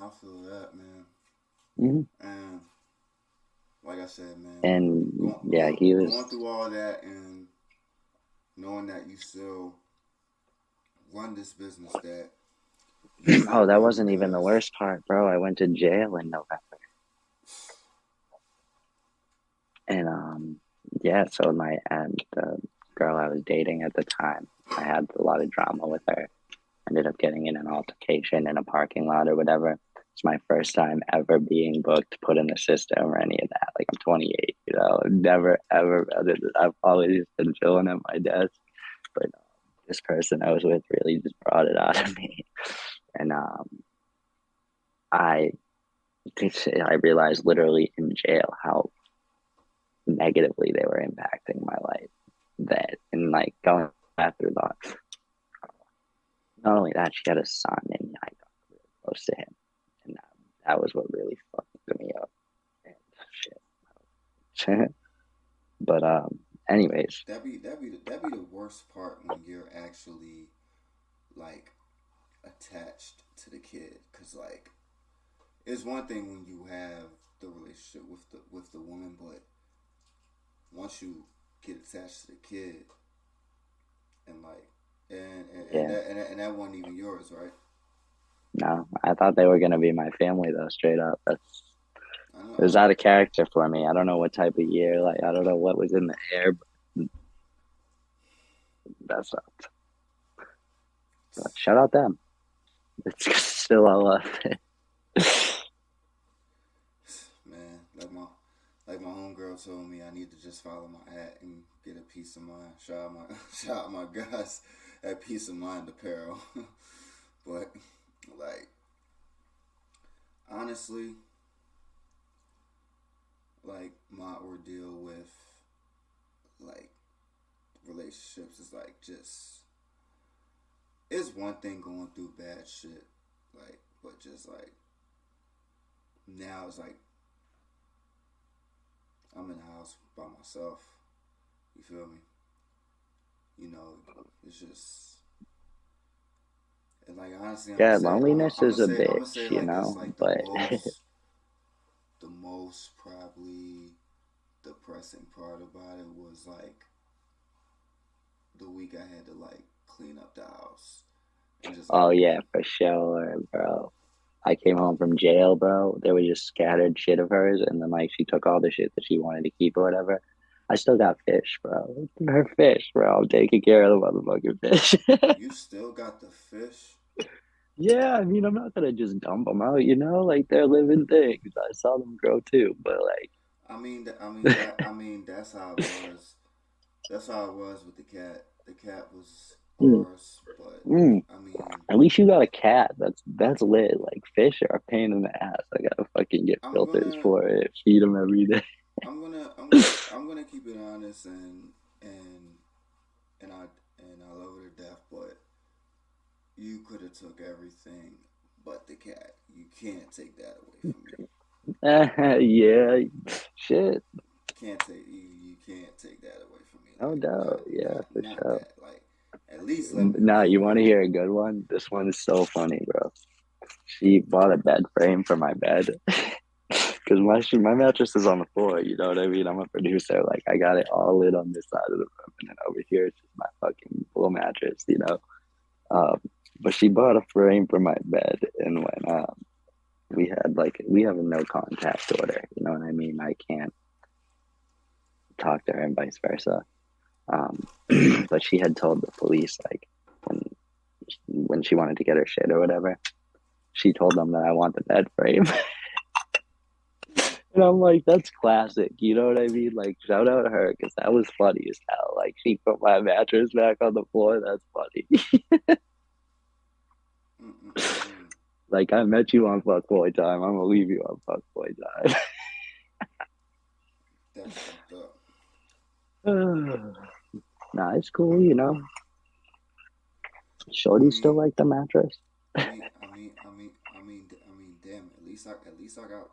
[SPEAKER 1] I feel that, man.
[SPEAKER 3] Mm-hmm.
[SPEAKER 1] And like I said, man,
[SPEAKER 3] And yeah, he was.
[SPEAKER 1] going through all that and knowing that you still run this business that you still
[SPEAKER 3] Oh, that
[SPEAKER 1] run
[SPEAKER 3] wasn't even the
[SPEAKER 1] because
[SPEAKER 3] worst part, bro. I went to jail in November. And yeah, so the girl I was dating at the time, I had a lot of drama with her. Ended up getting in an altercation in a parking lot or whatever. It's my first time ever being booked, put in the system or any of that. Like I'm 28, I've never ever. I've always been chilling at my desk, but this person I was with really just brought it out of me, and I I realized literally in jail how negatively they were impacting my life. That and like going back through that. Not only that, she had a son, and I got really close to him, and that was what really fucked me up. And shit. But anyways,
[SPEAKER 1] that be the worst part when you're actually like attached to the kid, cause like it's one thing when you have the relationship with the woman, but once you get attached to the kid and like
[SPEAKER 3] yeah,
[SPEAKER 1] and that wasn't even yours, right?
[SPEAKER 3] no, I thought they were gonna be my family though. Straight up,
[SPEAKER 1] I know.
[SPEAKER 3] it was out of character for me. I don't know what type of year. Like I don't know what was in the air, but that sucked. But shout out them. It's still all love.
[SPEAKER 1] Man, like my homegirl told me, I need to just follow my hat and get a peace of mind. Shout out my guys at Peace of Mind Apparel. But like honestly, like my ordeal with like relationships is like just it's one thing going through bad shit, like, but just like now it's like I'm in the house by myself. You feel me? It's just and like honestly,
[SPEAKER 3] Yeah, loneliness is a
[SPEAKER 1] I'm gonna say
[SPEAKER 3] bitch,
[SPEAKER 1] it like this, like
[SPEAKER 3] but
[SPEAKER 1] the most probably depressing part about it was like the week I had to like clean up the house and just like
[SPEAKER 3] oh yeah, for sure, bro. I came home from jail, bro. There was just scattered shit of hers, and then like she took all the shit that she wanted to keep or whatever. I still got fish, bro. Her fish, bro. I'm taking care of the motherfucking fish.
[SPEAKER 1] you still got the fish.
[SPEAKER 3] Yeah, I mean, I'm not gonna just dump them out, like they're living things. I saw them grow too, but like,
[SPEAKER 1] I mean that's how it was. That's how it was with the cat. The cat was
[SPEAKER 3] Mm.
[SPEAKER 1] ours, but
[SPEAKER 3] Mm.
[SPEAKER 1] I mean,
[SPEAKER 3] At least you got a cat. That's lit. Like fish are a pain in the ass. I gotta fucking get
[SPEAKER 1] I'm
[SPEAKER 3] filters
[SPEAKER 1] gonna,
[SPEAKER 3] for it. Feed them every day.
[SPEAKER 1] I'm gonna keep it honest and and I and I love her to death, but you could have took everything but the cat. You can't take that away from me.
[SPEAKER 3] Yeah, shit.
[SPEAKER 1] Can't take you. You can't take that away from me.
[SPEAKER 3] No
[SPEAKER 1] Like
[SPEAKER 3] doubt. Yeah, for
[SPEAKER 1] not
[SPEAKER 3] sure.
[SPEAKER 1] that. Like at least let me
[SPEAKER 3] Nah, you
[SPEAKER 1] live
[SPEAKER 3] want
[SPEAKER 1] with
[SPEAKER 3] to
[SPEAKER 1] it.
[SPEAKER 3] hear a good one? This one is so funny, bro. She bought a bed frame for my bed because my mattress is on the floor. You know what I mean? I'm a producer. Like I got it all lit on this side of the room, and then over here it's just my fucking full mattress. You know. Um, but she bought a frame for my bed, and when we have a no contact order. You know what I mean? I can't talk to her and vice versa. Um, but she had told the police like when she wanted to get her shit or whatever, she told them that I want the bed frame. And I'm like, that's classic. You know what I mean? Like, shout out to her because that was funny as hell. Like, she put my mattress back on the floor. That's funny.
[SPEAKER 1] Mm-mm-mm.
[SPEAKER 3] Like, I met you on fuckboy time. I'm gonna leave you on fuckboy
[SPEAKER 1] That's fucked up.
[SPEAKER 3] time. Nah, it's cool. You know,
[SPEAKER 1] I
[SPEAKER 3] Shorty still
[SPEAKER 1] mean,
[SPEAKER 3] like the mattress.
[SPEAKER 1] damn.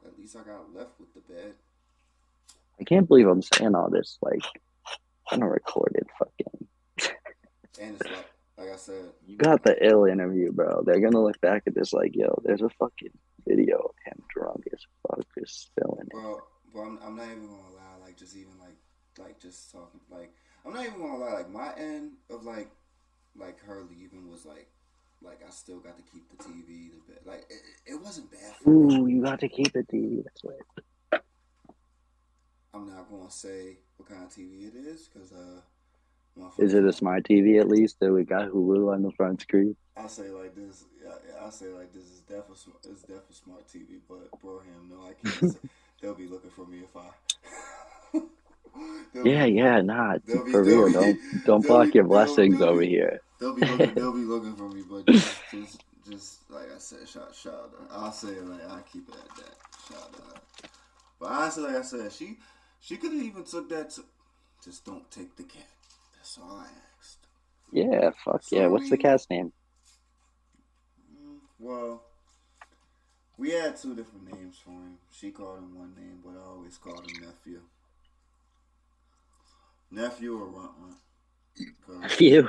[SPEAKER 1] At least I got left with the bed.
[SPEAKER 3] I can't believe I'm saying all this like on a recorded fucking.
[SPEAKER 1] And it's like I said,
[SPEAKER 3] You got
[SPEAKER 1] like
[SPEAKER 3] the ill interview, bro. They're gonna look back at this like, yo, there's a fucking video of him drunk as fuck, just still in it.
[SPEAKER 1] bro, I'm not even gonna lie. Like just even like just talking. Like I'm not even gonna lie. Like my end of like her leaving was like I still got to keep the TV, the bed. Like it wasn't bad for me.
[SPEAKER 3] Ooh, you got to keep the TV. That's right.
[SPEAKER 1] I'm not gonna say what kind of TV it is because
[SPEAKER 3] Is it
[SPEAKER 1] motherfuckers
[SPEAKER 3] a
[SPEAKER 1] won't.
[SPEAKER 3] smart TV at least? That we got Hulu on the front screen.
[SPEAKER 1] I say like this. I say like this is definitely smart TV. But bro, him no, I can't. Say, they'll be looking for me if I. they'll
[SPEAKER 3] Yeah,
[SPEAKER 1] be
[SPEAKER 3] yeah, nah,
[SPEAKER 1] they'll be
[SPEAKER 3] for
[SPEAKER 1] they'll
[SPEAKER 3] real.
[SPEAKER 1] be
[SPEAKER 3] Don't
[SPEAKER 1] they'll
[SPEAKER 3] block
[SPEAKER 1] be
[SPEAKER 3] your blessings over here.
[SPEAKER 1] they'll be looking for me. But just like I said, shout out. I'll say it like I keep it at that. Shout out. But honestly, like I said, she could have even took that to just don't take the cat. That's all I asked.
[SPEAKER 3] Yeah, fuck
[SPEAKER 1] So
[SPEAKER 3] yeah.
[SPEAKER 1] I
[SPEAKER 3] What's the
[SPEAKER 1] mean,
[SPEAKER 3] cat's name?
[SPEAKER 1] well, we had two different names for him. She called him one name, but I always called him nephew. Nephew or runt runt. Cause
[SPEAKER 3] You.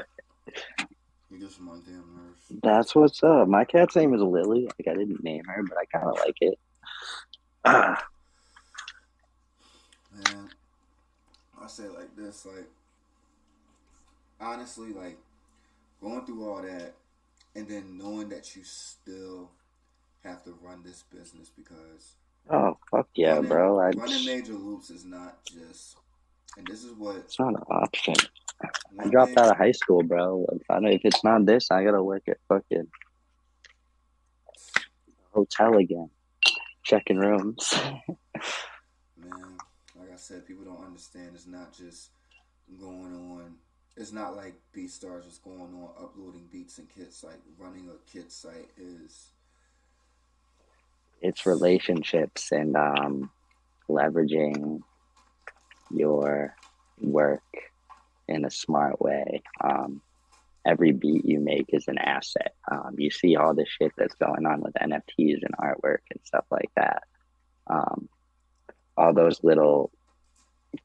[SPEAKER 1] he gets on my damn nerves.
[SPEAKER 3] That's what's up. My cat's name is Lily. Like I didn't name her, but I kind of like it. Ah,
[SPEAKER 1] Man, I say it like this, like honestly, like going through all that and then knowing that you still have to run this business because
[SPEAKER 3] oh fuck yeah, bro.
[SPEAKER 1] running major loops is not just, and this is what
[SPEAKER 3] It's not an option. I
[SPEAKER 1] one
[SPEAKER 3] dropped
[SPEAKER 1] thing.
[SPEAKER 3] out of high school, bro. If it's not this, I gotta work at fucking hotel again, checking rooms.
[SPEAKER 1] Man, like I said, people don't understand. It's not just going on. It's not like BeatStars just going on uploading beats and kits. Like running a kit site is.
[SPEAKER 3] It's relationships and leveraging your work in a smart way. Every beat you make is an asset. You see all the shit that's going on with NFTs and artwork and stuff like that. All those little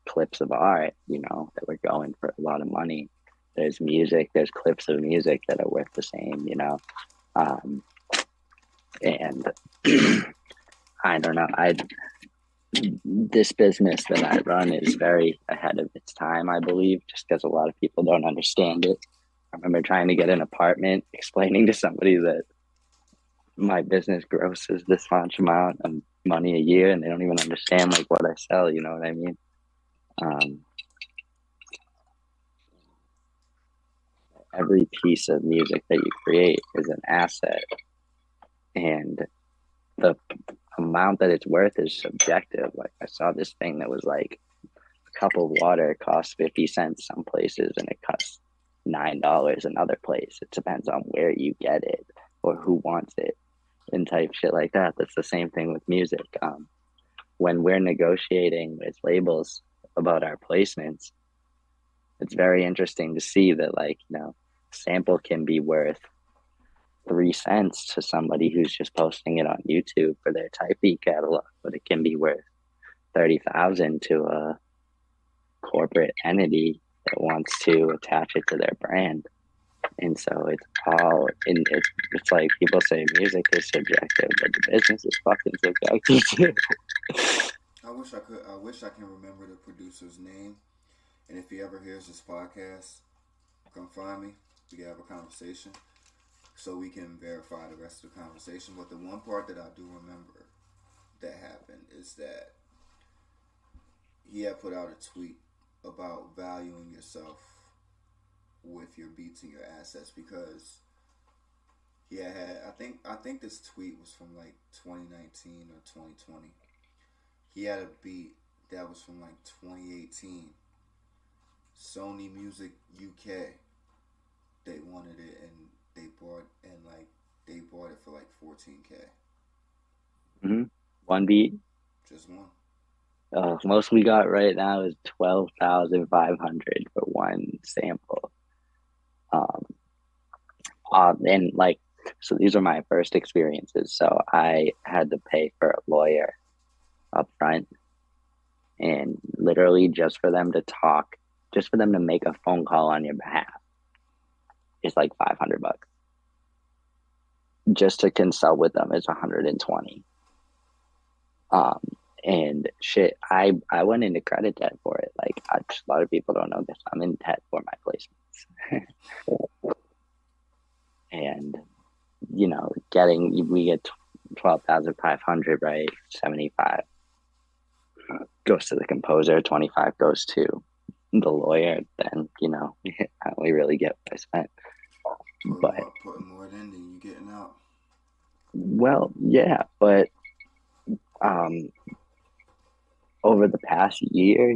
[SPEAKER 3] clips of art, you know, that were going for a lot of money. There's music, there's clips of music that are worth the same, you know. And I don't know. This business that I run is very ahead of its time, I believe, just because a lot of people don't understand it. I remember trying to get an apartment, explaining to somebody that my business grosses this much amount of money a year, and they don't even understand like what I sell. You know what I mean? Every piece of music that you create is an asset, and the amount that it's worth is subjective. Like I saw this thing that was like a cup of water costs 50 cents some places, and it costs $9 another place. It depends on where you get it or who wants it and type shit like that. That's the same thing with music. When we're negotiating with labels about our placements, it's very interesting to see that, like, sample can be worth 3 cents to somebody who's just posting it on YouTube for their type beat catalog, but it can be worth 30,000 to a corporate entity that wants to attach it to their brand. And so it's all in it. It's like people say music is subjective, but the business is fucking subjective.
[SPEAKER 1] I wish I can remember the producer's name. And if he ever hears this podcast, come find me. We can have a conversation so we can verify the rest of the conversation. But the one part that I do remember that happened is that he had put out a tweet about valuing yourself with your beats and your assets, because he had I think this tweet was from like 2019 or 2020. He had a beat that was from like 2018. Sony Music UK, they wanted it and they bought it for like 14K.
[SPEAKER 3] Mm-hmm. One beat.
[SPEAKER 1] Just one.
[SPEAKER 3] Most we got right now is 12,500 for one sample. And like, so these are my first experiences. So I had to pay for a lawyer up front, and literally just for them to talk, just for them to make a phone call on your behalf, is like $500. Just to consult with them is $120. And shit, I went into credit debt for it. Like, a lot of people don't know this. I'm in debt for my placements. And, we get 12,500, right? 75 goes to the composer, 25 goes to the lawyer. Then, I only really get what I spent.
[SPEAKER 1] Putting more in than you getting out.
[SPEAKER 3] Well, yeah, but over the past year,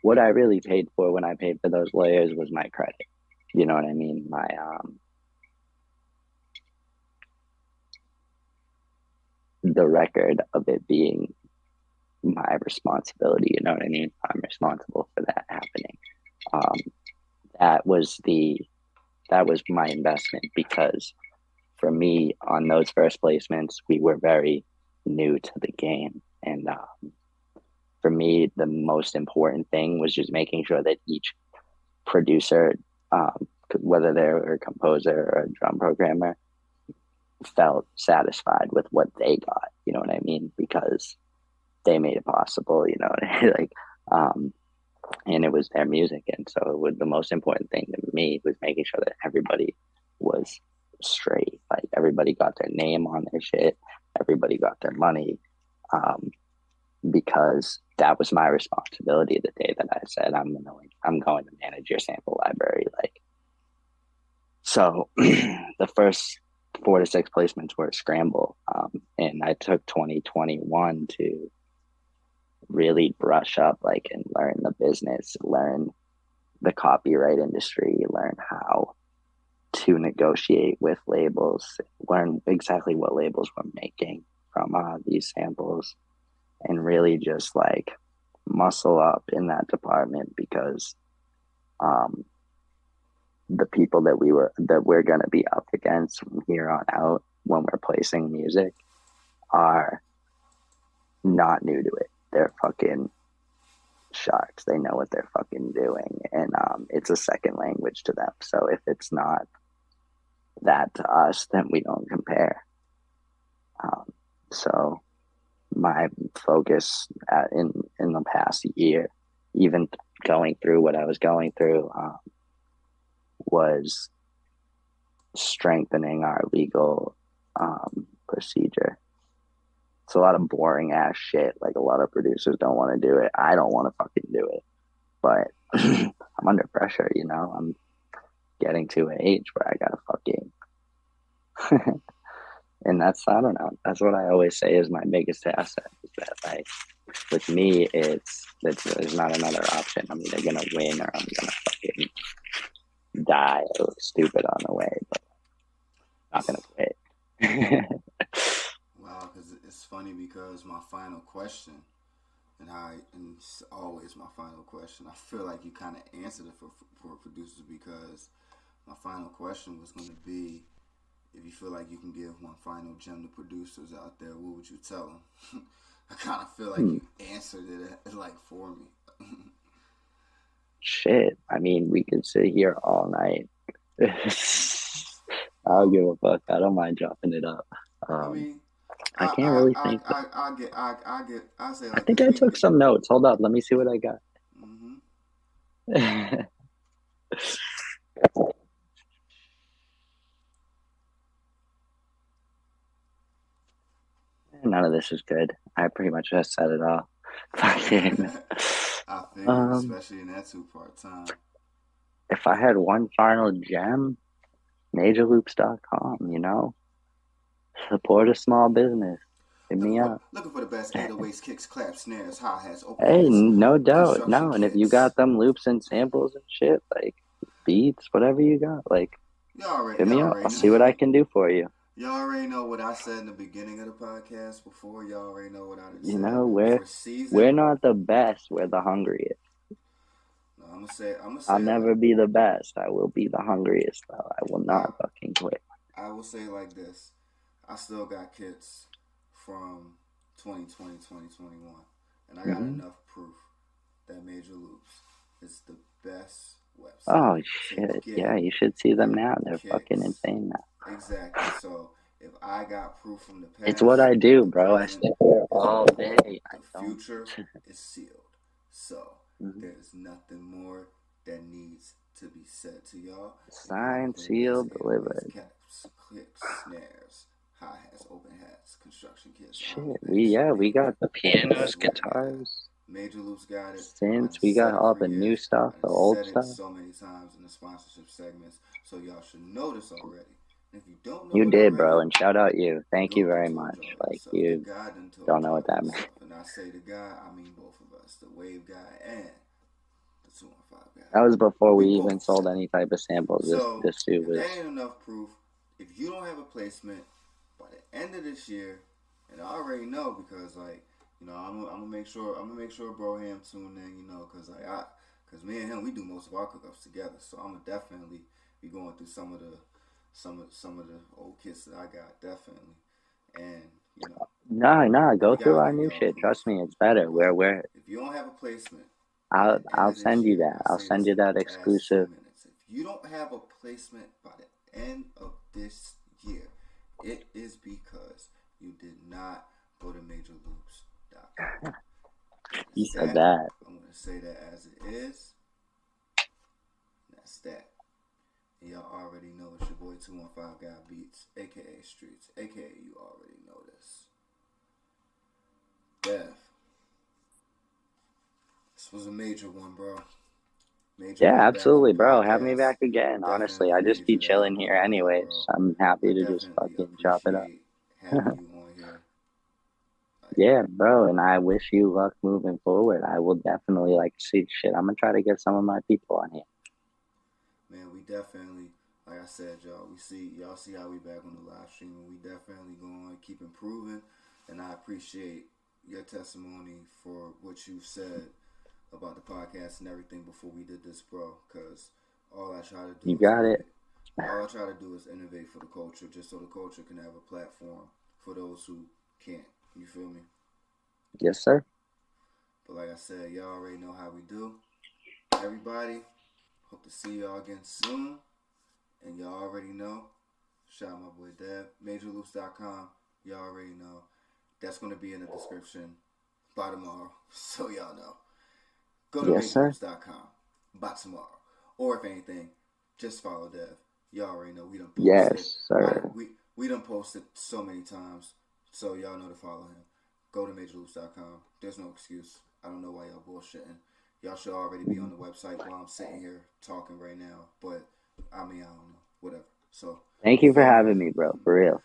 [SPEAKER 3] what I really paid for when I paid for those lawyers was my credit. You know what I mean? My the record of it being my responsibility. You know what I mean? I'm responsible for that happening. That was my investment, because for me, on those first placements, we were very new to the game. And for me, the most important thing was just making sure that each producer, whether they're a composer or a drum programmer, felt satisfied with what they got. You know what I mean? Because they made it possible, like, and it was their music. And so the most important thing to me was making sure that everybody was straight. Like, everybody got their name on their shit, everybody got their money, because that was my responsibility the day that I said I'm going to manage your sample library. Like, so the first 4 to 6 placements were a scramble, and I took 2021 to really brush up, like, and learn the business, learn the copyright industry, learn how to negotiate with labels, learn exactly what labels were making from these samples, and really just like muscle up in that department, because the people that we're going to be up against from here on out when we're placing music are not new to it. They're fucking sharks. They know what they're fucking doing, and it's a second language to them. So if it's not that to us, then we don't compare. So my focus in the past year, even going through what I was going through, was strengthening our legal procedure. It's a lot of boring ass shit. Like, a lot of producers don't want to do it. I don't want to fucking do it, but I'm under pressure. I'm getting to an age where I gotta fucking and that's, I don't know, that's what I always say is my biggest asset, is that, like, with me, there's not another option. I'm either gonna win or I'm gonna fucking die or look stupid on the way, but I'm not gonna quit.
[SPEAKER 1] Wow, because it's funny because my final question, and it's always my final question. I feel like you kind of answered it for producers because my final question was going to be, if you feel like you can give one final gem to producers out there, what would you tell them? I kind of feel like you answered it like for me.
[SPEAKER 3] Shit, I mean, we could sit here all night. I don't give a fuck. I don't mind dropping it up.
[SPEAKER 1] I mean,
[SPEAKER 3] I can't really think.
[SPEAKER 1] I say
[SPEAKER 3] I
[SPEAKER 1] like
[SPEAKER 3] think
[SPEAKER 1] this.
[SPEAKER 3] I took some notes. Hold up, let me see what I got.
[SPEAKER 1] Mm-hmm.
[SPEAKER 3] None of this is good. I pretty much just said it all. Fucking.
[SPEAKER 1] I figured, especially in that 2-part time.
[SPEAKER 3] If I had one final gem, MajorLoops.com, you know? Support a small business. Hit me up.
[SPEAKER 1] Looking for the best 808s, kicks, claps, snares, hi-hats, open
[SPEAKER 3] Hey,
[SPEAKER 1] hats,
[SPEAKER 3] no doubt.
[SPEAKER 1] construction
[SPEAKER 3] No, and if you
[SPEAKER 1] kits.
[SPEAKER 3] got them loops and samples and shit, like beats, whatever you got, like, hit me up. I'll see what I can do for you.
[SPEAKER 1] Y'all already know what I said in the beginning of the podcast before. Y'all already know what I said.
[SPEAKER 3] You know, we're not the best. We're the hungriest.
[SPEAKER 1] No, I'm gonna say
[SPEAKER 3] I'll never be the best. I will be the hungriest, though. I will not fucking quit.
[SPEAKER 1] I will say like this. I still got kits from 2020, 2021. And I got enough proof that Major Loops is the best website.
[SPEAKER 3] Oh, shit. Yeah, you should see them now. They're fucking insane now.
[SPEAKER 1] Exactly. So, if I got proof from the past...
[SPEAKER 3] It's what I do, bro. I sit here all day.
[SPEAKER 1] The future is sealed. So, there's nothing more that needs to be said to y'all.
[SPEAKER 3] Signed, sealed, delivered.
[SPEAKER 1] Caps, clicks, snares, hi-hats, open hats, construction kits.
[SPEAKER 3] Shit, we got the pianos, guitars.
[SPEAKER 1] Major Loops got it.
[SPEAKER 3] Since we got all the new stuff, the old stuff.
[SPEAKER 1] So many times in the sponsorship segments, so y'all should know this already. And if you don't know,
[SPEAKER 3] you did, bro, and shout out you. Thank you very much. Like you don't know what that means.
[SPEAKER 1] And I say the guy, I mean both of us, the Wave guy and the 215 guy.
[SPEAKER 3] That was before we even sold any type of samples.
[SPEAKER 1] So
[SPEAKER 3] this dude was.
[SPEAKER 1] If that ain't enough proof, if you don't have a placement by the end of this year, and I already know because like. You know, I'm gonna make sure Bro Ham tuned in. You know, cause me and him, we do most of our cookups together. So I'm gonna definitely be going through some of the old kits that I got, definitely. And you know,
[SPEAKER 3] nah, go through our new shit. Trust me, it's better. We're.
[SPEAKER 1] If you don't have a placement,
[SPEAKER 3] I'll send you that. I'll send you that exclusive.
[SPEAKER 1] If you don't have a placement by the end of this year, it is because you did not go to Major Loops.
[SPEAKER 3] You said that.
[SPEAKER 1] I'm going to say that as it is. That's that. And y'all already know it's your boy 215 Guy Beats, a.k.a. Streets, a.k.a. you already know this. Dev. This was a major one, bro.
[SPEAKER 3] Yeah, absolutely, bro. Have me back again. Honestly, I just be chilling here anyways. I'm happy to just fucking chop it up.
[SPEAKER 1] Having you on here.
[SPEAKER 3] Yeah, bro, and I wish you luck moving forward. I will definitely see shit. I'm gonna try to get some of my people on here.
[SPEAKER 1] Man, we definitely, like I said, y'all see how we back on the live stream, and we definitely going to keep improving. And I appreciate your testimony for what you said about the podcast and everything before we did this, bro. Because all I try to do,
[SPEAKER 3] you got it.
[SPEAKER 1] All I try to do is innovate for the culture, just so the culture can have a platform for those who can't. You feel me?
[SPEAKER 3] Yes, sir.
[SPEAKER 1] But like I said, y'all already know how we do. Everybody, hope to see y'all again soon. And y'all already know. Shout out my boy Dev. MajorLoops.com. Y'all already know. That's going to be in the description by tomorrow. So y'all know. Go to MajorLoops.com by tomorrow. Or if anything, just follow Dev. Y'all already know. We done posted.
[SPEAKER 3] Yes, sir.
[SPEAKER 1] We done posted so many times. So y'all know to follow him. Go to MajorLoops.com. There's no excuse. I don't know why y'all bullshitting. Y'all should already be on the website while I'm sitting here talking right now. But, I mean, I don't know. Whatever. So
[SPEAKER 3] thank you for having me, bro. For real.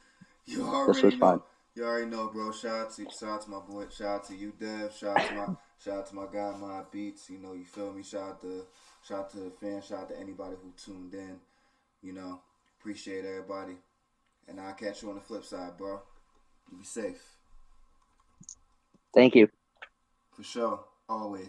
[SPEAKER 1] You already
[SPEAKER 3] this was fun.
[SPEAKER 1] You already know, bro. Shout out to my boy. Shout out to you, Dev. Shout out to my guy, My Beats. You know, you feel me? Shout out to the fans. Shout out to anybody who tuned in. You know, appreciate everybody. And I'll catch you on the flip side, bro. You be safe.
[SPEAKER 3] Thank you.
[SPEAKER 1] For sure. Always.